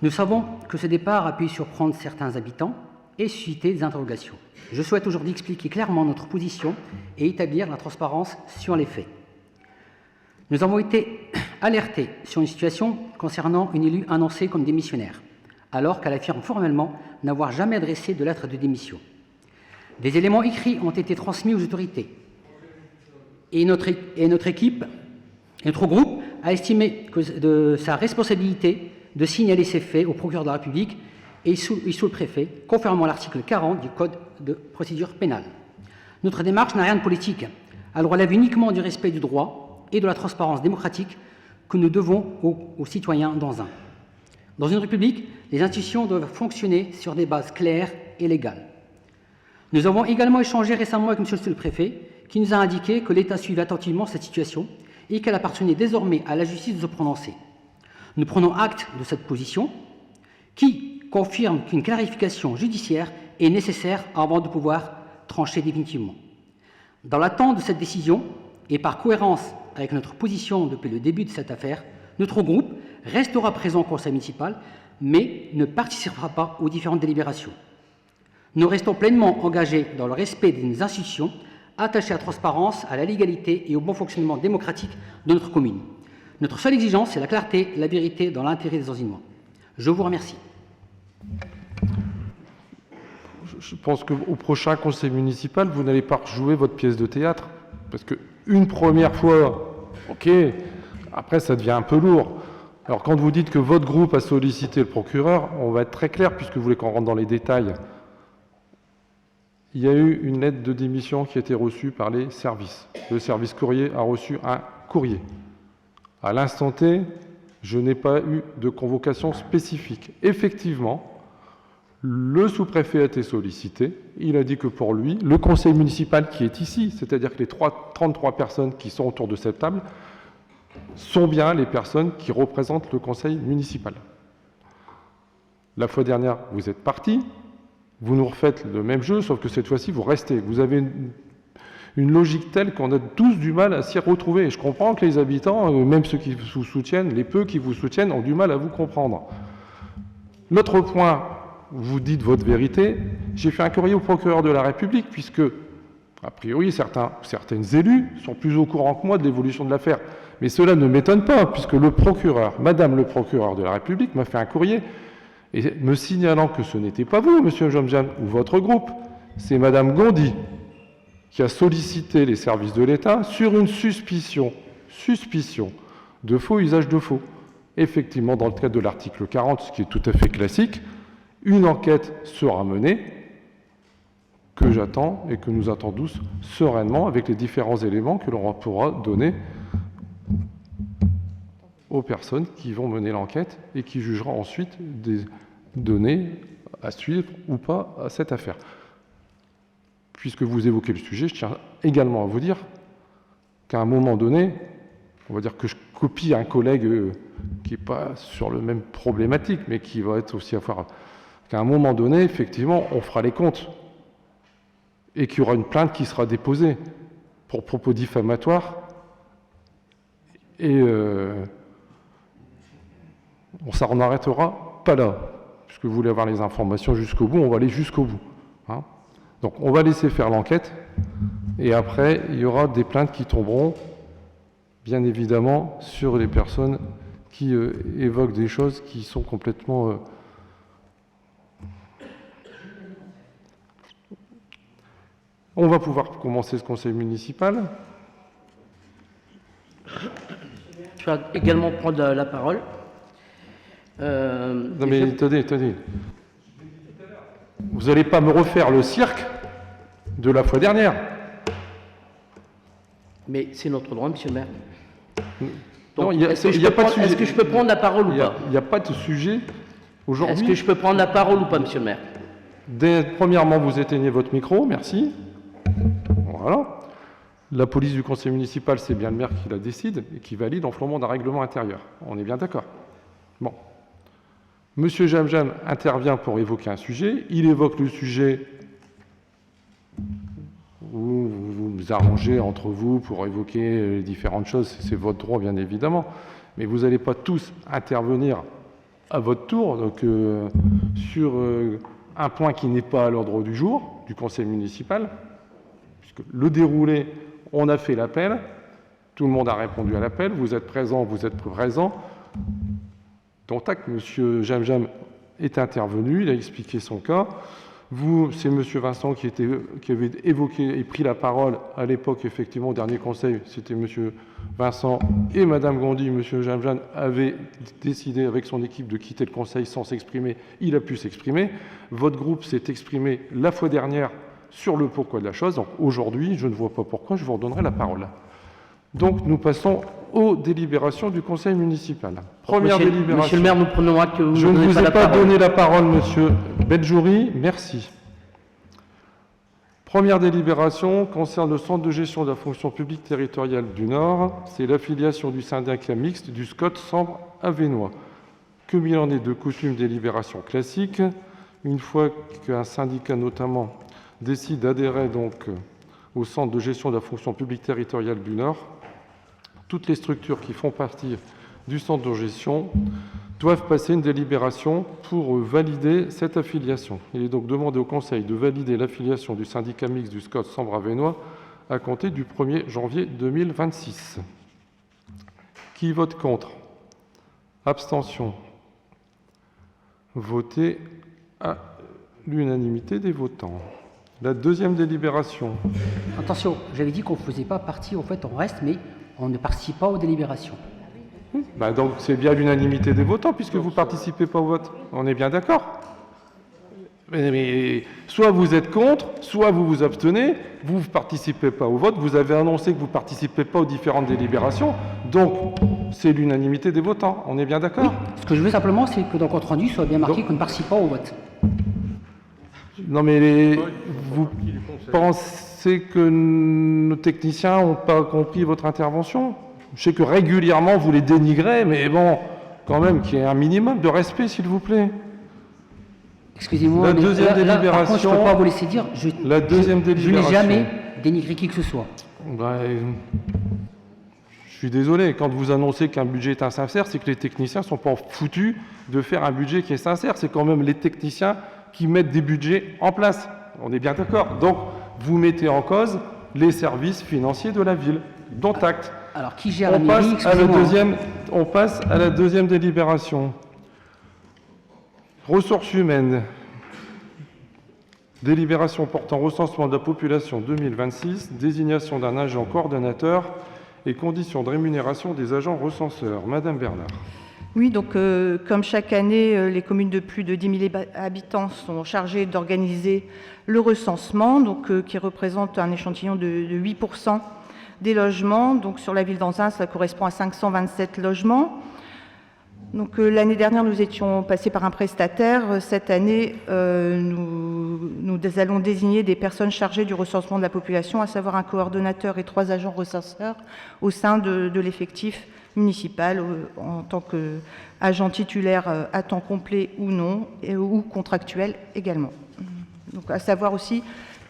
Nous savons que ce départ a pu surprendre certains habitants et susciter des interrogations. Je souhaite aujourd'hui expliquer clairement notre position et établir la transparence sur les faits. Nous avons été alertés sur une situation concernant une élue annoncée comme démissionnaire, alors qu'elle affirme formellement n'avoir jamais adressé de lettre de démission. Des éléments écrits ont été transmis aux autorités. Et notre équipe, notre groupe, a estimé que de sa responsabilité de signaler ces faits au procureur de la République et sous le préfet, conformément à l'article 40 du Code de procédure pénale. Notre démarche n'a rien de politique. Elle relève uniquement du respect du droit et de la transparence démocratique que nous devons aux citoyens Dans une République, les institutions doivent fonctionner sur des bases claires et légales. Nous avons également échangé récemment avec M. le préfet, qui nous a indiqué que l'État suivait attentivement cette situation et qu'elle appartenait désormais à la justice de se prononcer. Nous prenons acte de cette position, qui confirme qu'une clarification judiciaire est nécessaire avant de pouvoir trancher définitivement. Dans l'attente de cette décision, et par cohérence avec notre position depuis le début de cette affaire, notre groupe restera présent au conseil municipal, mais ne participera pas aux différentes délibérations. Nous restons pleinement engagés dans le respect des institutions, attachés à la transparence, à la légalité et au bon fonctionnement démocratique de notre commune. Notre seule exigence, c'est la clarté, la vérité dans l'intérêt des Auzinois. Je vous remercie. Je pense qu'au prochain conseil municipal, vous n'allez pas rejouer votre pièce de théâtre. Parce qu'une première fois, ok, après ça devient un peu lourd. Alors quand vous dites que votre groupe a sollicité le procureur, on va être très clair, puisque vous voulez qu'on rentre dans les détails. Il y a eu une lettre de démission qui a été reçue par les services. Le service courrier a reçu un courrier. À l'instant T, je n'ai pas eu de convocation spécifique. Effectivement, le sous-préfet a été sollicité. Il a dit que pour lui, le conseil municipal qui est ici, c'est-à-dire que les 33 personnes qui sont autour de cette table, sont bien les personnes qui représentent le conseil municipal. La fois dernière, vous êtes partis. Vous nous refaites le même jeu, sauf que cette fois-ci, vous restez. Vous avez une logique telle qu'on a tous du mal à s'y retrouver. Et je comprends que les habitants, même ceux qui vous soutiennent, les peu qui vous soutiennent, ont du mal à vous comprendre. L'autre point, vous dites votre vérité. J'ai fait un courrier au procureur de la République, puisque, a priori, certaines élus sont plus au courant que moi de l'évolution de l'affaire. Mais cela ne m'étonne pas, puisque le procureur, Madame le procureur de la République, m'a fait un courrier et me signalant que ce n'était pas vous, Monsieur Jamjam, ou votre groupe, c'est Madame Gondi qui a sollicité les services de l'État sur une suspicion de faux usage de faux. Effectivement, dans le cadre de l'article 40, ce qui est tout à fait classique, une enquête sera menée, que j'attends et que nous attendons sereinement avec les différents éléments que l'on pourra donner aux personnes qui vont mener l'enquête et qui jugera ensuite des données à suivre ou pas à cette affaire. Puisque vous évoquez le sujet, je tiens également à vous dire qu'à un moment donné, on va dire que je copie un collègue qui n'est pas sur le même problématique, mais qui va être aussi à voir, qu'à un moment donné, effectivement, on fera les comptes et qu'il y aura une plainte qui sera déposée pour propos diffamatoires et on s'en arrêtera pas là, puisque vous voulez avoir les informations jusqu'au bout, on va aller jusqu'au bout. Hein. Donc on va laisser faire l'enquête, et après, il y aura des plaintes qui tomberont, bien évidemment, sur les personnes qui évoquent des choses qui sont complètement... On va pouvoir commencer ce conseil municipal. Je vais également prendre la parole. Non mais attendez. Vous n'allez pas me refaire le cirque de la fois dernière. Mais c'est notre droit, monsieur le maire. Non, est-ce que je peux prendre la parole ou pas? Il n'y a pas de sujet aujourd'hui. Est-ce que je peux prendre la parole ou pas, monsieur le maire? Premièrement, vous éteignez votre micro, merci. Voilà. La police du conseil municipal, c'est bien le maire qui la décide et qui valide en flambant d'un règlement intérieur. On est bien d'accord. Bon. Monsieur Jamjam intervient pour évoquer un sujet. Il évoque le sujet où vous vous arrangez entre vous pour évoquer les différentes choses. C'est votre droit, bien évidemment. Mais vous n'allez pas tous intervenir à votre tour donc, sur un point qui n'est pas à l'ordre du jour du conseil municipal. Puisque le déroulé, on a fait l'appel. Tout le monde a répondu à l'appel. Vous êtes présent, vous êtes présent. Donc, tac, monsieur Jamjam est intervenu, il a expliqué son cas. Vous, c'est M. Vincent qui avait évoqué et pris la parole à l'époque, effectivement, au dernier conseil, c'était M. Vincent et Mme Gondi, M. Jamjan avait décidé avec son équipe de quitter le conseil sans s'exprimer, il a pu s'exprimer. Votre groupe s'est exprimé la fois dernière sur le pourquoi de la chose, donc aujourd'hui, je ne vois pas pourquoi, je vous redonnerai la parole. Donc nous passons aux délibérations du conseil municipal. Première délibération. Monsieur le maire, nous prenons acte que vous Je ne ne donnez vous ai la pas parole. donné la parole, monsieur Beljouri. Merci. Première délibération concerne le centre de gestion de la fonction publique territoriale du Nord. C'est l'affiliation du syndicat mixte du SCOT Sambre Avesnois. Comme il en est de coutume, délibération classique. Une fois qu'un syndicat notamment décide d'adhérer donc au centre de gestion de la fonction publique territoriale du Nord, toutes les structures qui font partie du centre de gestion doivent passer une délibération pour valider cette affiliation. Il est donc demandé au Conseil de valider l'affiliation du syndicat mixte du SCOT Sambre Avesnois à compter du 1er janvier 2026. Qui vote contre? Abstention. Voté à l'unanimité des votants. La deuxième délibération. Attention, j'avais dit qu'on ne faisait pas partie, en fait, on reste, mais on ne participe pas aux délibérations. Donc c'est bien l'unanimité des votants puisque vous ne participez pas au vote. On est bien d'accord? Mais soit vous êtes contre, soit vous vous abstenez, vous ne participez pas au vote, vous avez annoncé que vous ne participez pas aux différentes délibérations, donc c'est l'unanimité des votants. On est bien d'accord? Oui, ce que je veux simplement, c'est que dans le compte rendu soit bien marqué qu'on ne participe pas au vote. Non mais vous pensez que nos techniciens n'ont pas compris votre intervention? Je sais que régulièrement vous les dénigrez, mais bon, quand même qu'il y ait un minimum de respect, s'il vous plaît. Excusez-moi, La mais deuxième par contre, je ne peux délibération- pas vous laisser dire, La deuxième je n'ai délibération. jamais dénigré qui que ce soit. Je suis désolé, quand vous annoncez qu'un budget est insincère, c'est que les techniciens ne sont pas foutus de faire un budget qui est sincère. C'est quand même les techniciens qui mettent des budgets en place. On est bien d'accord. Donc, vous mettez en cause les services financiers de la ville, dont acte. Alors, qui gère la On mairie? passe à la deuxième délibération. Ressources humaines. Délibération portant recensement de la population 2026, désignation d'un agent coordonnateur et conditions de rémunération des agents recenseurs. Madame Bernard. Oui, donc comme chaque année, les communes de plus de 10 000 habitants sont chargées d'organiser le recensement, donc, qui représente un échantillon de 8% des logements. Donc sur la ville d'Anzin, ça correspond à 527 logements. Donc l'année dernière, nous étions passés par un prestataire. Cette année, nous allons désigner des personnes chargées du recensement de la population, à savoir un coordonnateur et 3 agents recenseurs au sein de l'effectif municipal en tant qu'agent titulaire à temps complet ou non, ou contractuel également. Donc à savoir aussi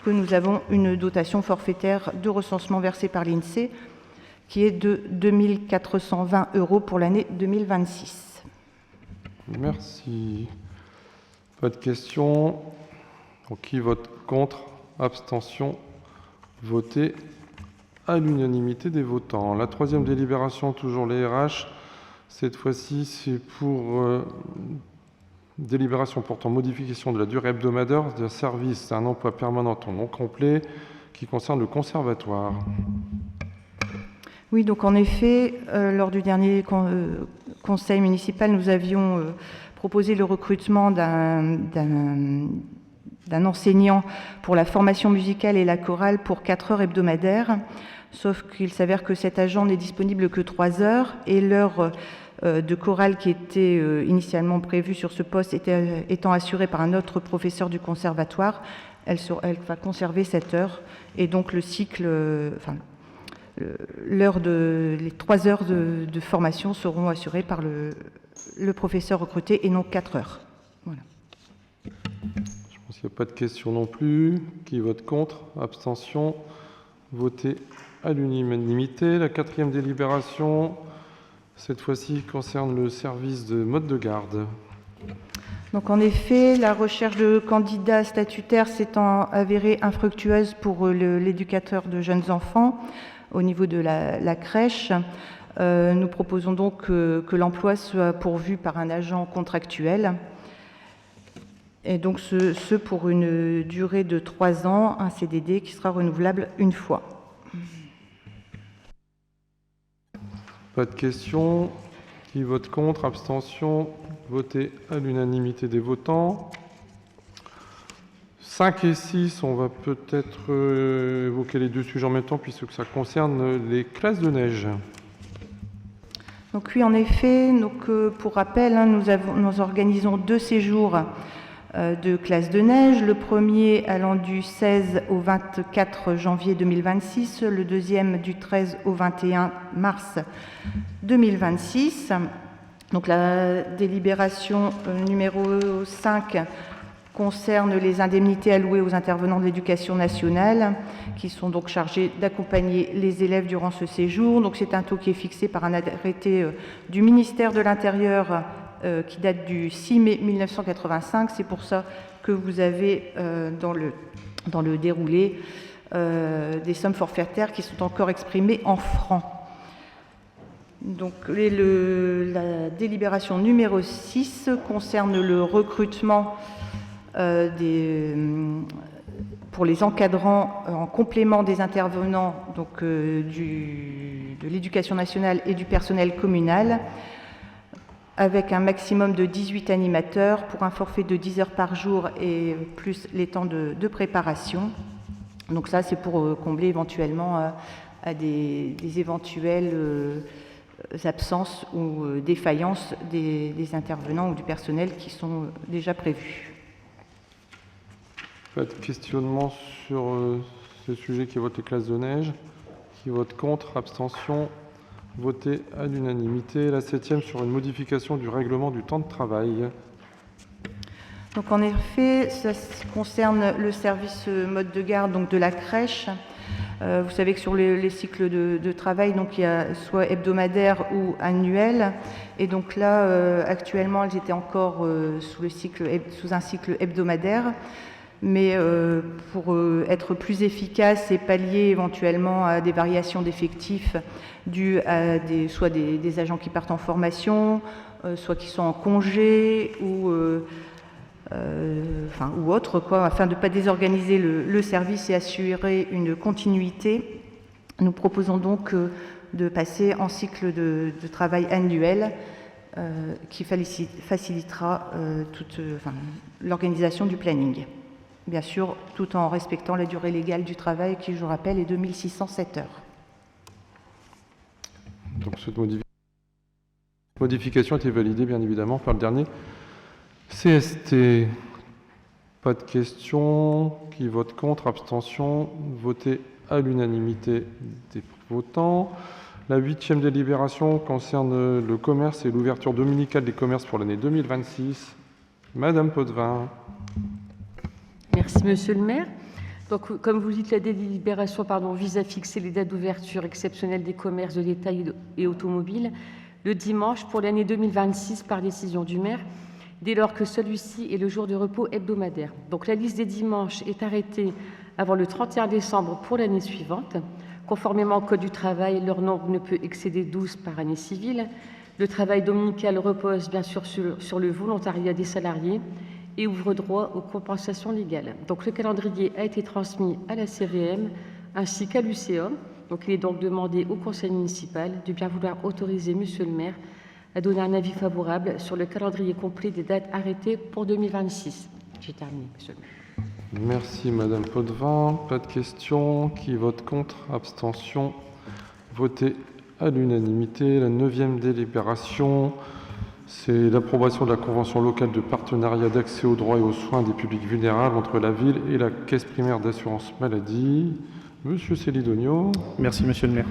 que nous avons une dotation forfaitaire de recensement versée par l'INSEE qui est de 2 420 € pour l'année 2026. Merci. Pas de questions. Donc, qui vote contre? Abstention. Voté à l'unanimité des votants. La troisième délibération, toujours les RH. Cette fois-ci, c'est pour délibération portant modification de la durée hebdomadaire d'un service à un emploi permanent en non complet qui concerne le conservatoire. Oui, donc en effet, lors du dernier conseil municipal, nous avions proposé le recrutement d'un enseignant pour la formation musicale et la chorale pour 4 heures hebdomadaires, sauf qu'il s'avère que cet agent n'est disponible que 3 heures et l'heure de chorale qui était initialement prévue sur ce poste étant assurée par un autre professeur du conservatoire, elle va conserver cette heure et donc le cycle, les 3 heures de formation seront assurées par le professeur recruté et non 4 heures. Voilà. Je pense qu'il n'y a pas de questions non plus. Qui vote contre? Abstention. Voté à l'unanimité. La quatrième délibération, cette fois-ci, concerne le service de mode de garde. Donc en effet, la recherche de candidats statutaires s'étant avérée infructueuse pour l'éducateur de jeunes enfants au niveau de la crèche, nous proposons donc que l'emploi soit pourvu par un agent contractuel. Et donc ce pour une durée de 3 ans, un CDD qui sera renouvelable une fois. Pas de questions. Qui vote contre? Abstention? Voté à l'unanimité des votants. 5 et 6, on va peut-être évoquer les deux sujets en même temps puisque ça concerne les classes de neige. Donc oui, en effet, pour rappel, nous organisons 2 séjours de classe de neige. Le premier allant du 16 au 24 janvier 2026, le deuxième du 13 au 21 mars 2026. Donc la délibération numéro 5 concerne les indemnités allouées aux intervenants de l'éducation nationale qui sont donc chargés d'accompagner les élèves durant ce séjour. Donc c'est un taux qui est fixé par un arrêté du ministère de l'Intérieur qui date du 6 mai 1985. C'est pour ça que vous avez dans le déroulé des sommes forfaitaires qui sont encore exprimées en francs. Donc la délibération numéro 6 concerne le recrutement pour les encadrants en complément des intervenants donc, de l'éducation nationale et du personnel communal, avec un maximum de 18 animateurs pour un forfait de 10 heures par jour et plus les temps de préparation. Donc ça, c'est pour combler éventuellement à des éventuelles absences ou défaillances des intervenants ou du personnel qui sont déjà prévus. Pas de questionnement sur ce sujet qui vote les classes de neige. Qui vote contre? Abstention? Voté à l'unanimité. La 7e sur une modification du règlement du temps de travail. Donc en effet, ça concerne le service mode de garde donc de la crèche. Vous savez que sur les cycles de travail, donc il y a soit hebdomadaire ou annuel. Et donc là, actuellement, elles étaient encore sous un cycle hebdomadaire. Mais pour être plus efficace et pallier éventuellement à des variations d'effectifs dues à soit des agents qui partent en formation, soit qui sont en congé ou autre, afin de ne pas désorganiser le service et assurer une continuité, nous proposons donc de passer en cycle de travail annuel qui facilitera l'organisation du planning. Bien sûr, tout en respectant la durée légale du travail qui, je rappelle, est de 1607 heures. Donc cette modification a été validée, bien évidemment, par le dernier CST. Pas de questions. Qui vote contre? Abstention? Voté à l'unanimité des votants. La 8e délibération concerne le commerce et l'ouverture dominicale des commerces pour l'année 2026. Madame Potvin. Merci, Monsieur le maire. Donc, comme vous le dites, la délibération vise à fixer les dates d'ouverture exceptionnelles des commerces de détail et automobiles le dimanche pour l'année 2026 par décision du maire, dès lors que celui-ci est le jour de repos hebdomadaire. Donc, la liste des dimanches est arrêtée avant le 31 décembre pour l'année suivante. Conformément au Code du travail, leur nombre ne peut excéder 12 par année civile. Le travail dominical repose bien sûr sur le volontariat des salariés et ouvre droit aux compensations légales. Donc le calendrier a été transmis à la CVM ainsi qu'à l'UCA. Donc il est donc demandé au conseil municipal de bien vouloir autoriser monsieur le maire à donner un avis favorable sur le calendrier complet des dates arrêtées pour 2026. J'ai terminé, monsieur le maire. Merci madame Potvin. Pas de questions. Qui vote contre? Abstention? Voté à l'unanimité. La 9e délibération, c'est l'approbation de la convention locale de partenariat d'accès aux droits et aux soins des publics vulnérables entre la ville et la caisse primaire d'assurance maladie. Monsieur Célidonio. Merci, monsieur le maire.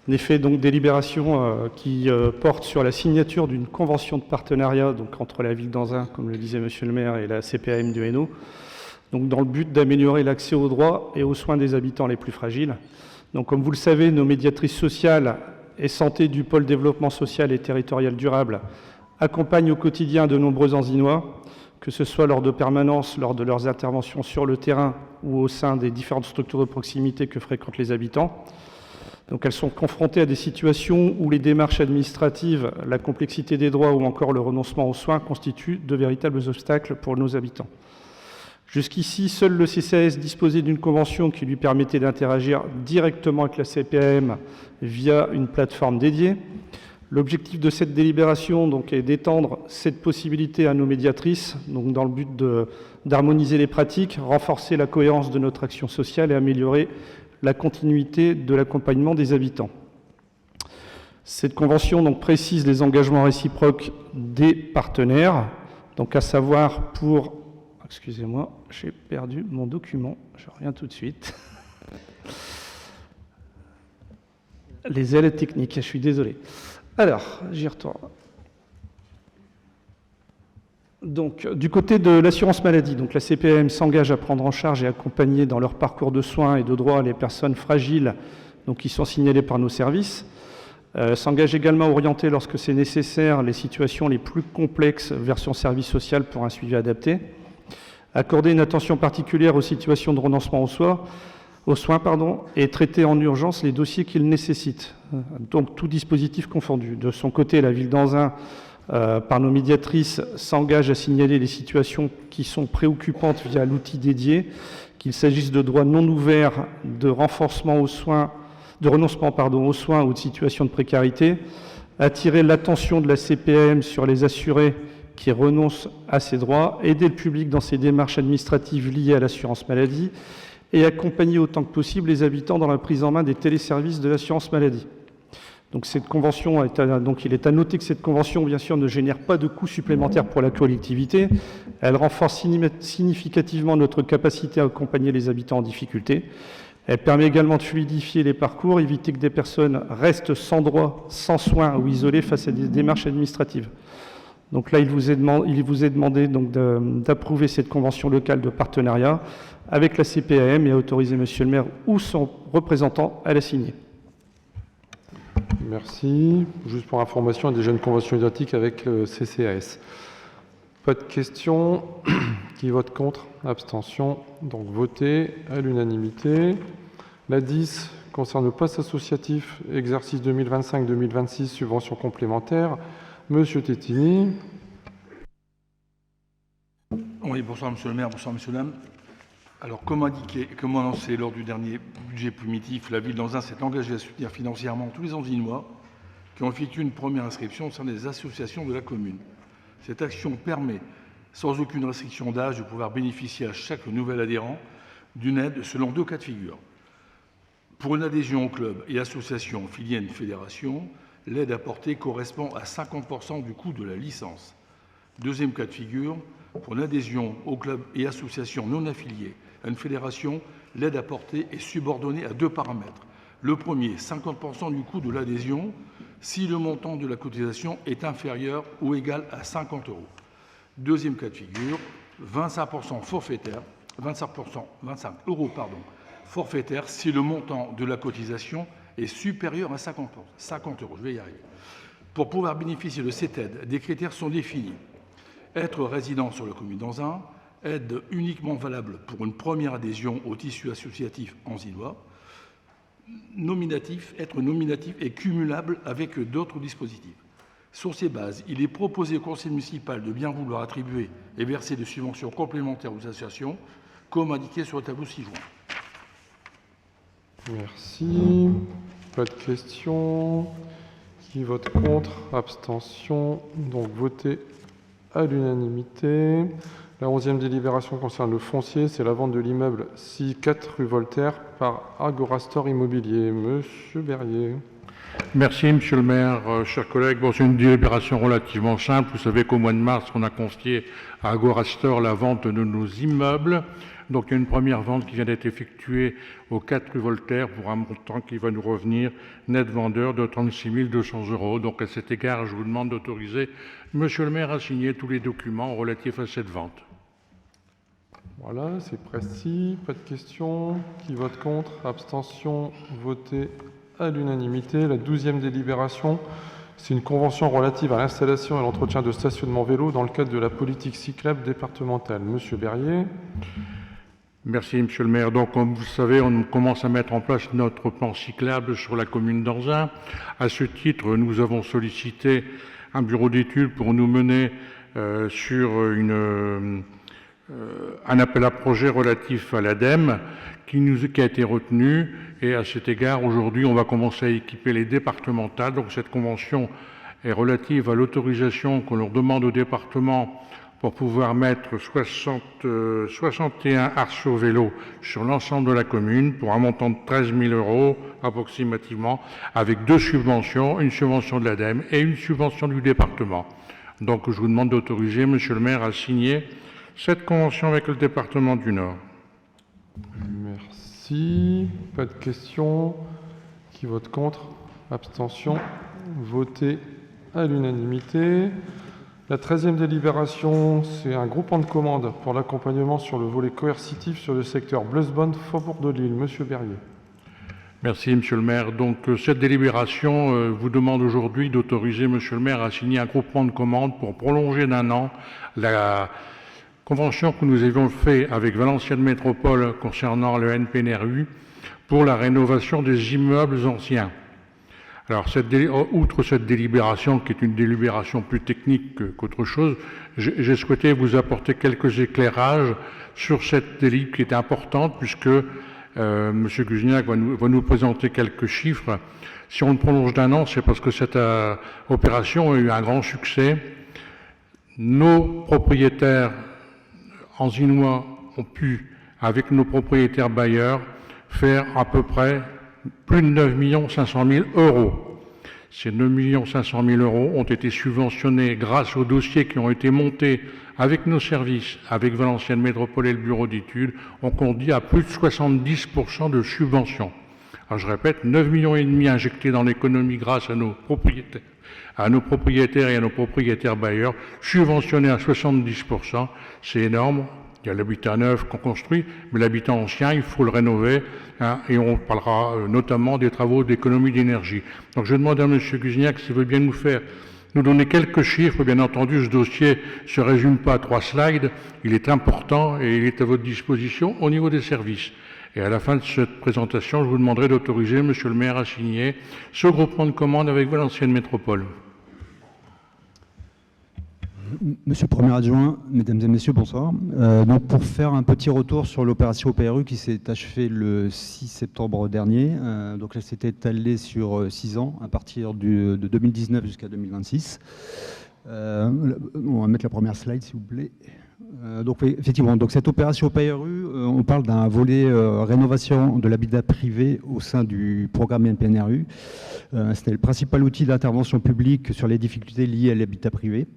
En effet, donc, délibération qui porte sur la signature d'une convention de partenariat donc, entre la ville d'Anzin, comme le disait monsieur le maire, et la CPAM du Hainaut, donc, dans le but d'améliorer l'accès aux droits et aux soins des habitants les plus fragiles. Donc, comme vous le savez, nos médiatrices sociales et santé du pôle développement social et territorial durable accompagnent au quotidien de nombreux Anzinois, que ce soit lors de permanences, lors de leurs interventions sur le terrain ou au sein des différentes structures de proximité que fréquentent les habitants. Donc elles sont confrontées à des situations où les démarches administratives, la complexité des droits ou encore le renoncement aux soins constituent de véritables obstacles pour nos habitants. Jusqu'ici, seul le CCAS disposait d'une convention qui lui permettait d'interagir directement avec la CPAM via une plateforme dédiée. L'objectif de cette délibération donc, est d'étendre cette possibilité à nos médiatrices, donc, dans le but d'harmoniser les pratiques, renforcer la cohérence de notre action sociale et améliorer la continuité de l'accompagnement des habitants. Cette convention donc, précise les engagements réciproques des partenaires, donc à savoir pour... Excusez-moi, j'ai perdu mon document, je reviens tout de suite. Les aides techniques, je suis désolé. Alors, j'y retourne. Donc, du côté de l'assurance maladie, donc la CPAM s'engage à prendre en charge et accompagner dans leur parcours de soins et de droits les personnes fragiles donc, qui sont signalées par nos services. S'engage également à orienter, lorsque c'est nécessaire, les situations les plus complexes vers son service social pour un suivi adapté. Accorder une attention particulière aux situations de renoncement aux soins, et traiter en urgence les dossiers qu'ils nécessitent. Donc, tout dispositif confondu. De son côté, la ville d'Anzin, par nos médiatrices, s'engage à signaler les situations qui sont préoccupantes via l'outil dédié, qu'il s'agisse de droits non ouverts, de renforcement aux soins, de renoncement aux soins ou de situations de précarité, attirer l'attention de la CPAM sur les assurés qui renoncent à ces droits, aider le public dans ses démarches administratives liées à l'assurance maladie et accompagner autant que possible les habitants dans la prise en main des téléservices de l'assurance maladie. Donc, cette convention il est à noter que cette convention, bien sûr, ne génère pas de coûts supplémentaires pour la collectivité. Elle renforce significativement notre capacité à accompagner les habitants en difficulté. Elle permet également de fluidifier les parcours, éviter que des personnes restent sans droit, sans soins ou isolées face à des démarches administratives. Donc là, il vous est demandé d'approuver cette convention locale de partenariat avec la CPAM et à autoriser Monsieur le maire ou son représentant à la signer. Merci. Juste pour information, il y a déjà une convention identique avec le CCAS. Pas de questions. Qui vote contre? Abstention. Donc voté à l'unanimité. La 10 concerne le poste associatif, exercice 2025-2026, subvention complémentaire. Monsieur Tétini. Oui, bonsoir Monsieur le maire, bonsoir Monsieur Dame. Alors, comme indiqué, comme annoncé lors du dernier budget primitif, la ville d'Anzin s'est engagée à soutenir financièrement tous les Anzinois qui ont effectué une première inscription au sein des associations de la commune. Cette action permet, sans aucune restriction d'âge, de pouvoir bénéficier à chaque nouvel adhérent d'une aide selon 2 cas de figure. Pour une adhésion au club et association affiliée à une fédération, l'aide apportée correspond à 50% du coût de la licence. Deuxième cas de figure, pour une adhésion au club et association non affiliée à une fédération, l'aide apportée est subordonnée à 2 paramètres. Le premier, 50% du coût de l'adhésion, si le montant de la cotisation est inférieur ou égal à 50 €. Deuxième cas de figure, 25% forfaitaire, 25 € forfaitaire si le montant de la cotisation est supérieur à 50 €. Je vais y arriver. Pour pouvoir bénéficier de cette aide, des critères sont définis. Être résident sur la commune d'Anzin, aide uniquement valable pour une première adhésion au tissu associatif anzinois, être nominatif et cumulable avec d'autres dispositifs. Sur ces bases, il est proposé au conseil municipal de bien vouloir attribuer et verser des subventions complémentaires aux associations, comme indiqué sur le tableau ci-joint. Merci. Pas de questions. Qui vote contre? Abstention. Donc voté à l'unanimité. La 11e délibération concerne le foncier, c'est la vente de l'immeuble 6-4 rue Voltaire par Agorastor Immobilier. Monsieur Berrier. Merci, Monsieur le maire. Chers collègues, bon, c'est une délibération relativement simple. Vous savez qu'au mois de mars, on a confié à Agorastor la vente de nos immeubles. Donc, il y a une première vente qui vient d'être effectuée au 4 rue Voltaire pour un montant qui va nous revenir net vendeur de 36 200 €. Donc, à cet égard, je vous demande d'autoriser Monsieur le maire à signer tous les documents relatifs à cette vente. Voilà, c'est précis. Pas de questions. Qui vote contre? Abstention. Voté à l'unanimité. La 12e délibération, c'est une convention relative à l'installation et à l'entretien de stationnement vélo dans le cadre de la politique cyclable départementale. Monsieur Berrier. Merci, Monsieur le maire. Donc, comme vous le savez, on commence à mettre en place notre plan cyclable sur la commune d'Anzin. À ce titre, nous avons sollicité un bureau d'études pour nous mener sur un appel à projet relatif à l'ADEME qui a été retenu. Et à cet égard, aujourd'hui, on va commencer à équiper les départementales. Donc, cette convention est relative à l'autorisation qu'on leur demande au département pour pouvoir mettre 61 arceaux vélos sur l'ensemble de la commune pour un montant de 13 000 € approximativement, avec 2 subventions, une subvention de l'ADEME et une subvention du département. Donc je vous demande d'autoriser, Monsieur le maire, à signer cette convention avec le département du Nord. Merci. Pas de questions. Qui vote contre? Abstention. Voté à l'unanimité. La 13e délibération, c'est un groupement de commandes pour l'accompagnement sur le volet coercitif sur le secteur Bleusbonne-Faubourg de Lille. Monsieur Berrier. Merci, Monsieur le maire. Donc, cette délibération vous demande aujourd'hui d'autoriser, Monsieur le maire, à signer un groupement de commandes pour prolonger d'1 an la convention que nous avions faite avec Valenciennes Métropole concernant le NPNRU pour la rénovation des immeubles anciens. Alors, outre cette délibération, qui est une délibération plus technique qu'autre chose, j'ai souhaité vous apporter quelques éclairages sur cette délibération qui est importante, puisque M. Guzniak va nous présenter quelques chiffres. Si on le prolonge d'1 an, c'est parce que cette opération a eu un grand succès. Nos propriétaires anzinois ont pu, avec nos propriétaires bailleurs, faire à peu près plus de 9 500 000 €. Ces 9 500 000 € ont été subventionnés grâce aux dossiers qui ont été montés avec nos services, avec Valenciennes Métropole et le bureau d'études. On conduit à plus de 70% de subventions. Alors je répète, 9,5 millions injectés dans l'économie grâce à nos propriétaires et à nos propriétaires bailleurs, subventionnés à 70%. C'est énorme. Il y a l'habitat neuf qu'on construit, mais l'habitat ancien, il faut le rénover, hein, et on parlera notamment des travaux d'économie d'énergie. Donc je demande à M. Guzniak s'il veut bien nous donner quelques chiffres. Bien entendu, ce dossier ne se résume pas à 3 slides, il est important et il est à votre disposition au niveau des services. Et à la fin de cette présentation, je vous demanderai d'autoriser M. le maire à signer ce groupement de commandes avec Valenciennes Métropole. Monsieur le Premier adjoint, Mesdames et Messieurs, bonsoir. Donc pour faire un petit retour sur l'opération PRU qui s'est achevée le 6 septembre dernier, donc elle s'est étalée sur 6 ans, à partir de 2019 jusqu'à 2026. On va mettre la première slide, s'il vous plaît. Donc effectivement, donc cette opération PRU, on parle d'un volet rénovation de l'habitat privé au sein du programme NPNRU. C'était le principal outil d'intervention publique sur les difficultés liées à l'habitat privé.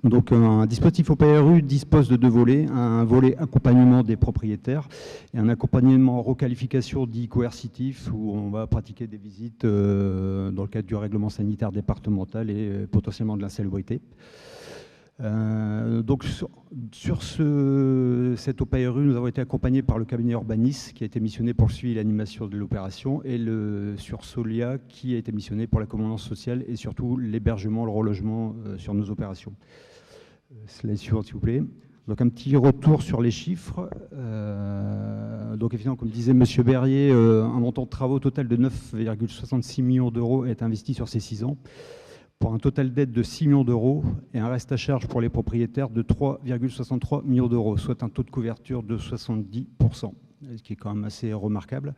Donc un dispositif OPRU dispose de 2 volets, un volet accompagnement des propriétaires et un accompagnement requalification dit coercitif où on va pratiquer des visites dans le cadre du règlement sanitaire départemental et potentiellement de l'insalubrité. Donc sur cette OPRU, nous avons été accompagnés par le cabinet Urbanis qui a été missionné pour le suivi et l'animation de l'opération et sur Solia qui a été missionné pour la commandance sociale et surtout l'hébergement, le relogement sur nos opérations. Slide suivante, s'il vous plaît. Donc un petit retour sur les chiffres. Donc évidemment, comme disait M. Berrier, un montant de travaux total de 9,66 millions d'euros est investi sur ces 6 ans, pour un total d'aide de 6 millions d'euros et un reste à charge pour les propriétaires de 3,63 millions d'euros, soit un taux de couverture de 70%, ce qui est quand même assez remarquable.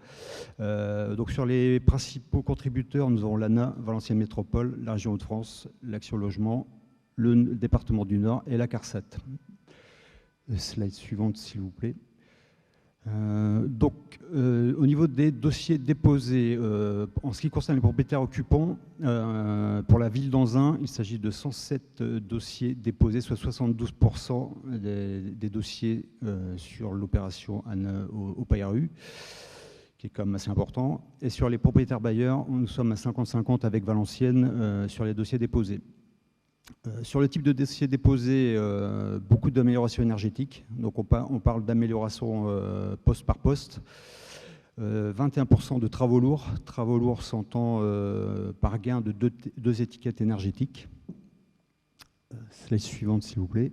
Donc sur les principaux contributeurs, nous avons l'ANA, Valenciennes Métropole, la région Hauts-de-France, l'Action Logement, le département du Nord et la CARSAT. Slide suivante, s'il vous plaît. Au niveau des dossiers déposés, en ce qui concerne les propriétaires occupants, pour la ville d'Anzin, il s'agit de 107 dossiers déposés, soit 72% des dossiers sur l'opération au PRU, qui est quand même assez important. Et sur les propriétaires bailleurs, nous sommes à 50-50 avec Valenciennes sur les dossiers déposés. Sur le type de dossier déposé, beaucoup d'améliorations énergétiques. Donc on parle d'amélioration poste par poste. 21% de travaux lourds s'entend par gain de 2 étiquettes énergétiques. Slide suivante, s'il vous plaît.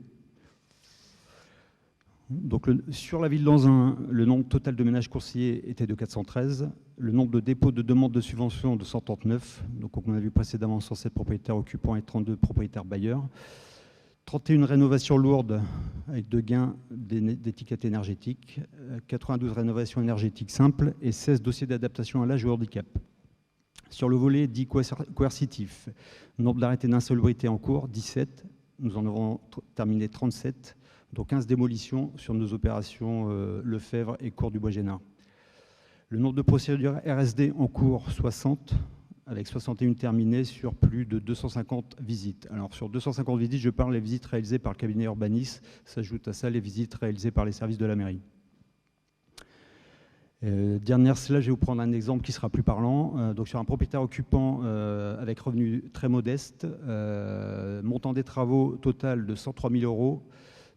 Donc, sur la ville d'Anzin, le nombre total de ménages conseillés était de 413. Le nombre de dépôts de demandes de subvention de 139. Donc, comme on a vu précédemment, 107 propriétaires occupants et 32 propriétaires bailleurs. 31 rénovations lourdes avec de gains d'étiquette énergétique. 92 rénovations énergétiques simples et 16 dossiers d'adaptation à l'âge ou au handicap. Sur le volet dit coercitif, nombre d'arrêtés d'insalubrité en cours, 17. Nous en avons terminé 37. dont 15 démolitions sur nos opérations Lefebvre et Cours du Bois-Génard. Le nombre de procédures RSD en cours, 60, avec 61 terminées sur plus de 250 visites. Alors sur 250 visites, je parle des visites réalisées par le cabinet Urbanis, s'ajoute à ça les visites réalisées par les services de la mairie. Dernière slide, je vais vous prendre un exemple qui sera plus parlant. Donc sur un propriétaire occupant avec revenu très modeste, montant des travaux total de 103 000 €,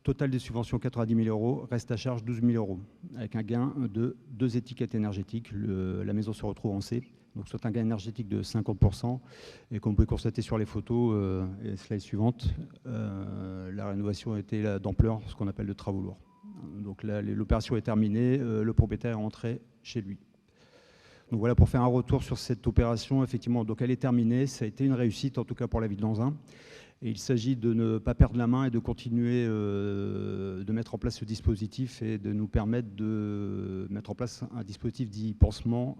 total des subventions 90 000 €, reste à charge 12 000 €, avec un gain de 2 étiquettes énergétiques. La maison se retrouve en C, donc c'est un gain énergétique de 50%. Et comme vous pouvez constater sur les photos, et slide suivante, la rénovation a été d'ampleur, ce qu'on appelle de travaux lourds. Donc là, l'opération est terminée, le propriétaire est rentré chez lui. Donc voilà, pour faire un retour sur cette opération, effectivement, donc elle est terminée, ça a été une réussite, en tout cas pour la ville d'Anzin. Et il s'agit de ne pas perdre la main et de continuer de mettre en place ce dispositif et de nous permettre de mettre en place un dispositif dit pansement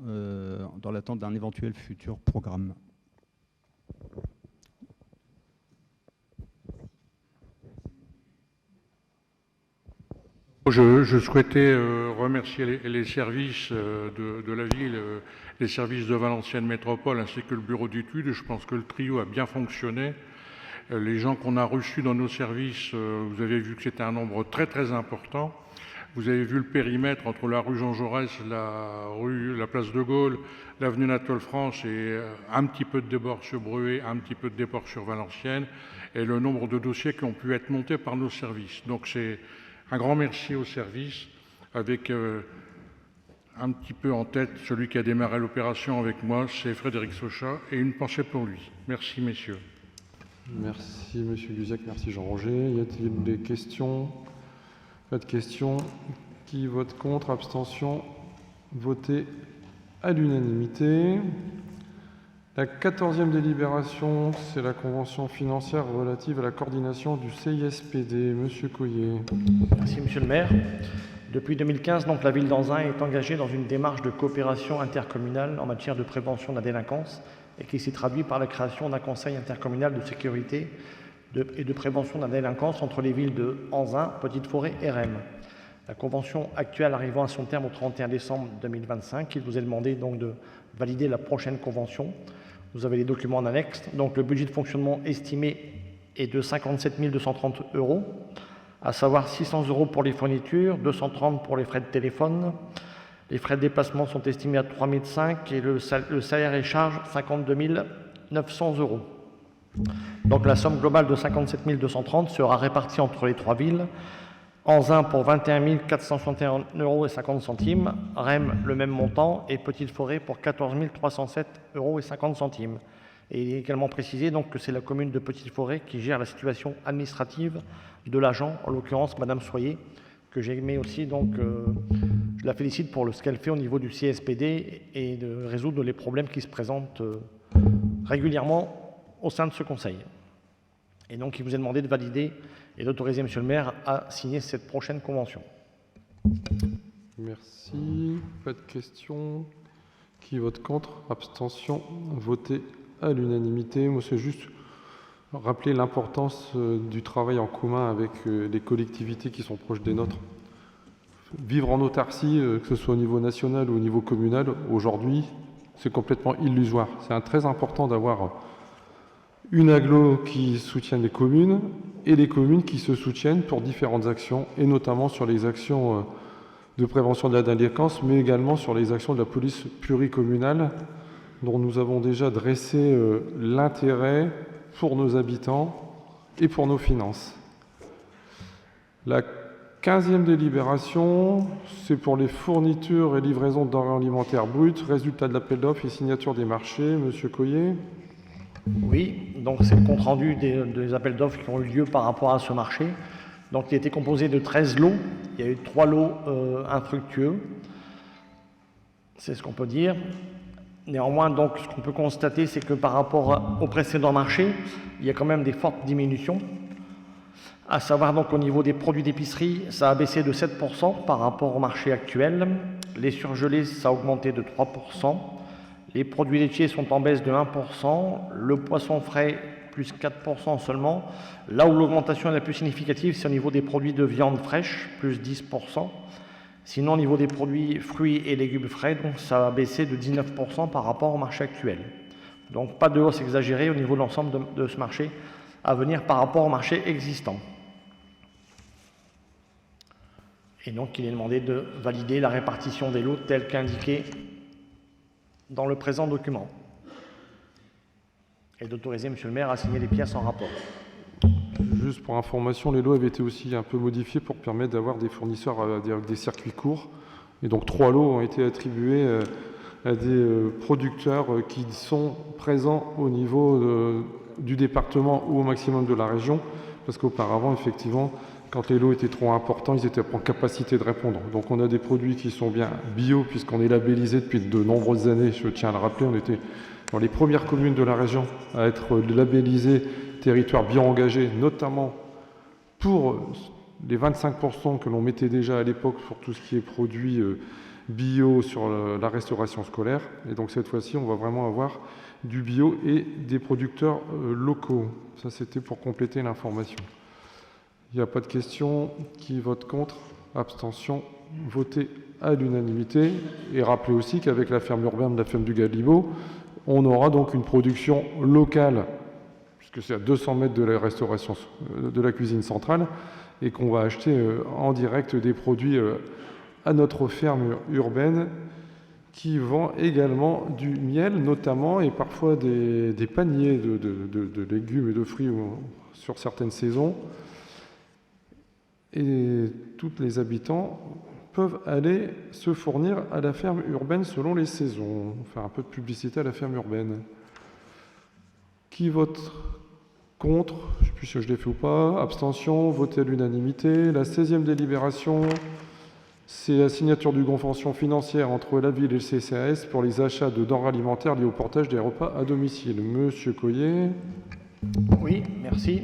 dans l'attente d'un éventuel futur programme. Je souhaitais remercier les services de la ville, les services de Valenciennes Métropole ainsi que le bureau d'études. Je pense que le trio a bien fonctionné. Les gens qu'on a reçus dans nos services, vous avez vu que c'était un nombre très très important. Vous avez vu le périmètre entre la rue Jean Jaurès, la place de Gaulle, l'avenue Anatole France et un petit peu de débord sur Bruay, un petit peu de débord sur Valenciennes et le nombre de dossiers qui ont pu être montés par nos services. Donc c'est un grand merci aux services avec un petit peu en tête celui qui a démarré l'opération avec moi, c'est Frédéric Sochat, et une pensée pour lui. Merci messieurs. Merci Monsieur Guziac, merci Jean-Roger. Y a-t-il des questions? Pas de questions. Qui vote contre? Abstention? Voté à l'unanimité. La 14e délibération, c'est la convention financière relative à la coordination du CISPD. Monsieur Coyer. Merci Monsieur le maire. Depuis 2015, donc, la ville d'Anzin est engagée dans une démarche de coopération intercommunale en matière de prévention de la délinquance et qui s'est traduit par la création d'un conseil intercommunal de sécurité et de prévention de la délinquance entre les villes de Anzin, Petite-Forêt et Rem. La convention actuelle arrivant à son terme au 31 décembre 2025, il vous est demandé donc de valider la prochaine convention. Vous avez les documents en annexe. Donc le budget de fonctionnement estimé est de 57 230 €, à savoir 600 € pour les fournitures, 230 pour les frais de téléphone. Les frais de déplacement sont estimés à 3 500 et le salaire et charge 52 900 €. Donc la somme globale de 57 230 sera répartie entre les trois villes. Anzin pour 21 461 € et Rem le même montant et Petite-Forêt pour 14 307 € et Et il est également précisé donc que c'est la commune de Petite-Forêt qui gère la situation administrative de l'agent, en l'occurrence Madame Soyer, que j'aimais aussi, donc je la félicite pour ce qu'elle fait au niveau du CSPD et de résoudre les problèmes qui se présentent régulièrement au sein de ce conseil. Et donc il vous est demandé de valider et d'autoriser Monsieur le maire à signer cette prochaine convention. Merci. Pas de questions. Qui vote contre? Abstention? Voté à l'unanimité. Moi, c'est juste rappeler l'importance du travail en commun avec les collectivités qui sont proches des nôtres. Vivre en autarcie, que ce soit au niveau national ou au niveau communal, aujourd'hui, c'est complètement illusoire. C'est très important d'avoir une agglo qui soutienne les communes et les communes qui se soutiennent pour différentes actions, et notamment sur les actions de prévention de la délinquance, mais également sur les actions de la police pluricommunale, dont nous avons déjà dressé l'intérêt pour nos habitants et pour nos finances. La 15e délibération, c'est pour les fournitures et livraisons de denrées alimentaires brutes, résultat de l'appel d'offres et signature des marchés. Monsieur Coyer. Oui, donc c'est le compte-rendu des appels d'offres qui ont eu lieu par rapport à ce marché. Donc il était composé de 13 lots Il y a eu 3 lots infructueux, c'est ce qu'on peut dire. Néanmoins, donc, ce qu'on peut constater, c'est que par rapport au précédent marché, il y a quand même des fortes diminutions. À savoir, donc, au niveau des produits d'épicerie, ça a baissé de 7% par rapport au marché actuel. Les surgelés, ça a augmenté de 3%. Les produits laitiers sont en baisse de 1%. Le poisson frais, plus 4% seulement. Là où l'augmentation est la plus significative, c'est au niveau des produits de viande fraîche, plus 10%. Sinon, au niveau des produits fruits et légumes frais, donc, ça a baissé de 19% par rapport au marché actuel. Donc pas de hausse exagérée au niveau de l'ensemble de ce marché à venir par rapport au marché existant. Et donc il est demandé de valider la répartition des lots telle qu'indiquée dans le présent document. Et d'autoriser M. le maire à signer les pièces en rapport. Juste pour information, les lots avaient été aussi un peu modifiés pour permettre d'avoir des fournisseurs avec des circuits courts. Et donc 3 lots ont été attribués à des producteurs qui sont présents au niveau du département ou au maximum de la région. Parce qu'auparavant, effectivement, quand les lots étaient trop importants, ils étaient en capacité de répondre. Donc on a des produits qui sont bien bio, puisqu'on est labellisé depuis de nombreuses années. Je tiens à le rappeler, on était dans les premières communes de la région à être labellisés territoire bien engagé, notamment pour les 25% que l'on mettait déjà à l'époque pour tout ce qui est produit bio sur la restauration scolaire. Et donc cette fois-ci, on va vraiment avoir du bio et des producteurs locaux. Ça, c'était pour compléter l'information. Il n'y a pas de questions. Qui vote contre? Abstention. Voté à l'unanimité. Et rappelez aussi qu'avec la ferme urbaine de la ferme du Galibot, on aura donc une production locale, puisque c'est à 200 mètres de la restauration de la cuisine centrale, et qu'on va acheter en direct des produits à notre ferme urbaine, qui vend également du miel notamment, et parfois des paniers de légumes et de fruits sur certaines saisons. Et tous les habitants peuvent aller se fournir à la ferme urbaine selon les saisons. On va faire un peu de publicité à la ferme urbaine. Qui vote contre? Je ne sais plus si je l'ai fait ou pas. Abstention, voté à l'unanimité. La 16e délibération, c'est la signature d'une convention financière entre la ville et le CCAS pour les achats de denrées alimentaires liés au portage des repas à domicile. Monsieur Coyer. Oui, merci.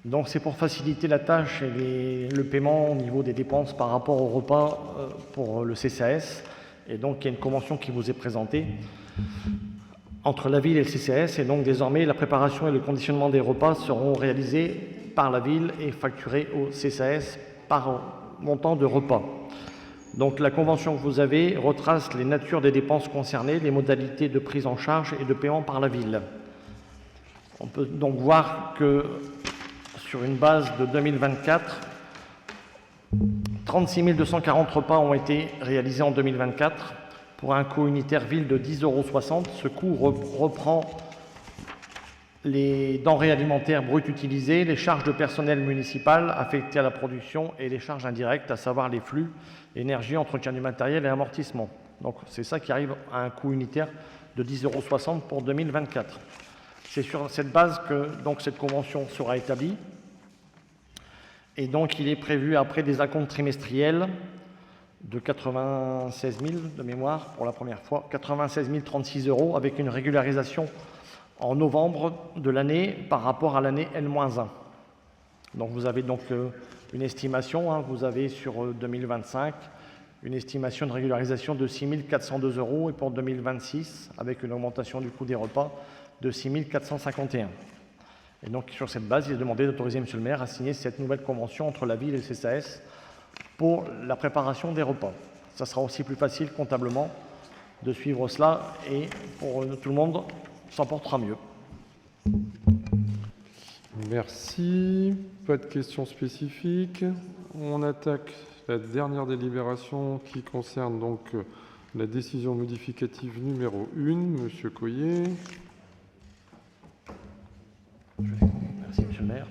Donc c'est pour faciliter la tâche et le paiement au niveau des dépenses par rapport au repas pour le CCAS. Et donc il y a une convention qui vous est présentée entre la ville et le CCAS. Et donc désormais la préparation et le conditionnement des repas seront réalisés par la ville et facturés au CCAS par montant de repas. Donc la convention que vous avez retrace les natures des dépenses concernées, les modalités de prise en charge et de paiement par la ville. On peut donc voir que sur une base de 2024, 36 240 repas ont été réalisés en 2024 pour un coût unitaire ville de 10,60 €. Ce coût reprend les denrées alimentaires brutes utilisées, les charges de personnel municipal affectées à la production et les charges indirectes, à savoir les flux, énergie, entretien du matériel et amortissement. Donc c'est ça qui arrive à un coût unitaire de 10,60 € pour 2024. C'est sur cette base que donc, cette convention sera établie. Et donc il est prévu après des acomptes trimestriels de 96 000 de mémoire pour la première fois, 96 036 € avec une régularisation en novembre de l'année par rapport à l'année N-1. Donc vous avez donc une estimation, vous avez sur 2025 une estimation de régularisation de 6 402 € et pour 2026 avec une augmentation du coût des repas de 6 451. Et donc sur cette base, il est demandé d'autoriser M. le maire à signer cette nouvelle convention entre la ville et le CCAS pour la préparation des repas. Ça sera aussi plus facile comptablement de suivre cela et pour tout le monde, s'en portera mieux. Merci. Pas de questions spécifiques. On attaque la dernière délibération qui concerne donc la décision modificative numéro 1. Monsieur Coyer. Merci, Monsieur le maire.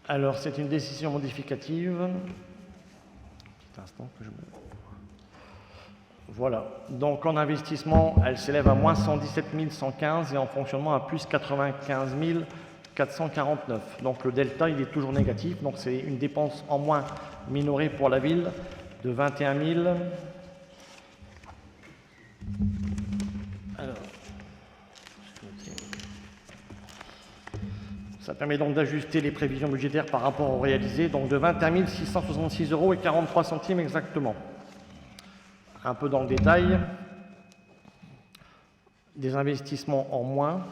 Alors, c'est une décision modificative. Un petit instant que je me... Voilà. Donc, en investissement, elle s'élève à moins 117 115 et en fonctionnement à plus 95 449. Donc le delta, il est toujours négatif. Donc c'est une dépense en moins minorée pour la ville de 21 000. Alors, ça permet donc d'ajuster les prévisions budgétaires par rapport au réalisé, donc de 21 666 € et 43 centimes exactement. Un peu dans le détail, des investissements en moins.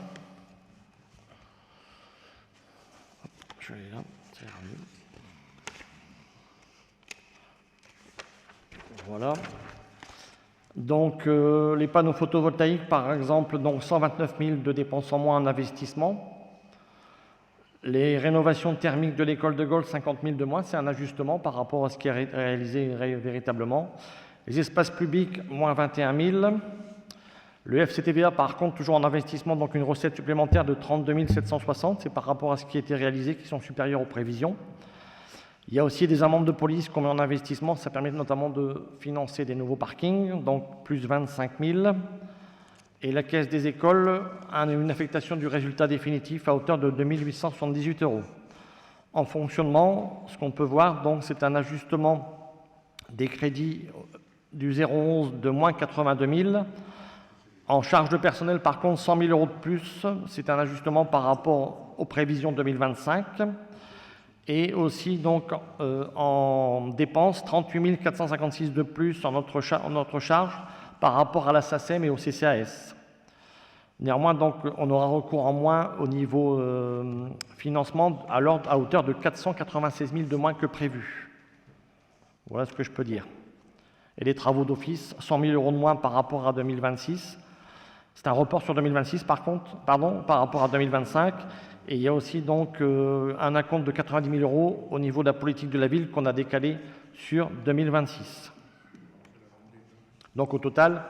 Je vais là, c'est mieux. Voilà. Donc les panneaux photovoltaïques, par exemple, donc 129 000 de dépenses en moins en investissement. Les rénovations thermiques de l'école de golf, 50 000 de moins, c'est un ajustement par rapport à ce qui est réalisé véritablement. Les espaces publics, moins 21 000. Le FCTVA, par contre, toujours en investissement, donc une recette supplémentaire de 32 760, c'est par rapport à ce qui a été réalisé, qui sont supérieurs aux prévisions. Il y a aussi des amendes de police qu'on met en investissement, ça permet notamment de financer des nouveaux parkings, donc plus 25 000. Et la caisse des écoles a une affectation du résultat définitif à hauteur de 2 878 €. En fonctionnement, ce qu'on peut voir, donc, c'est un ajustement des crédits du 011 de moins 82 000. En charge de personnel, par contre, 100 000 € de plus, c'est un ajustement par rapport aux prévisions 2025. Et aussi, donc, en dépenses, 38 456 de plus en notre charge par rapport à la SACEM et au CCAS. Néanmoins, donc, on aura recours en moins au niveau financement à hauteur de 496 000 de moins que prévu. Voilà ce que je peux dire. Et les travaux d'office, 100 000 € de moins par rapport à 2026. C'est un report sur 2026, par rapport à 2025. Et il y a aussi donc un acompte de 90 000 € au niveau de la politique de la ville qu'on a décalé sur 2026. Donc au total,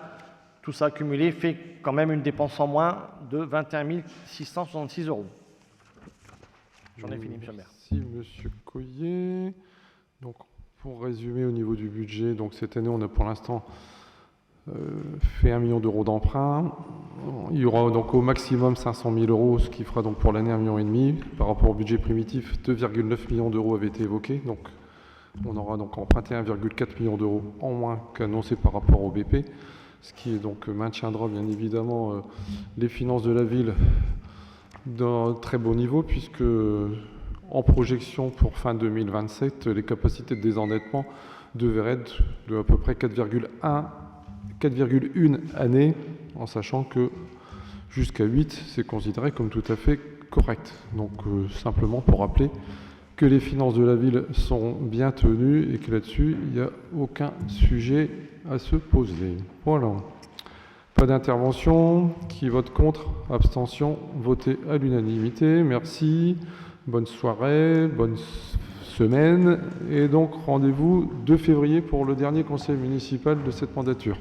tout ça accumulé fait quand même une dépense en moins de 21 666 €. J'en ai fini, monsieur le maire. Merci, monsieur Coyer. Donc, pour résumer au niveau du budget, donc cette année, on a pour l'instant fait 1 million d'euros d'emprunt. Il y aura donc au maximum 500 000 €, ce qui fera donc pour l'année 1,5 million. Par rapport au budget primitif, 2,9 millions d'euros avaient été évoqués. Donc, on aura donc emprunté 1,4 million d'euros en moins qu'annoncé par rapport au BP, ce qui donc maintiendra bien évidemment les finances de la ville d'un très beau niveau, puisque en projection pour fin 2027, les capacités de désendettement devraient être de à peu près 4,1 années, en sachant que jusqu'à 8, c'est considéré comme tout à fait correct. Donc simplement pour rappeler que les finances de la ville sont bien tenues et que là-dessus, il n'y a aucun sujet à se poser. Voilà. Pas d'intervention. Qui vote contre? Abstention. Voté à l'unanimité. Merci. Bonne soirée, bonne semaine. Et donc, rendez-vous 2 février pour le dernier conseil municipal de cette mandature.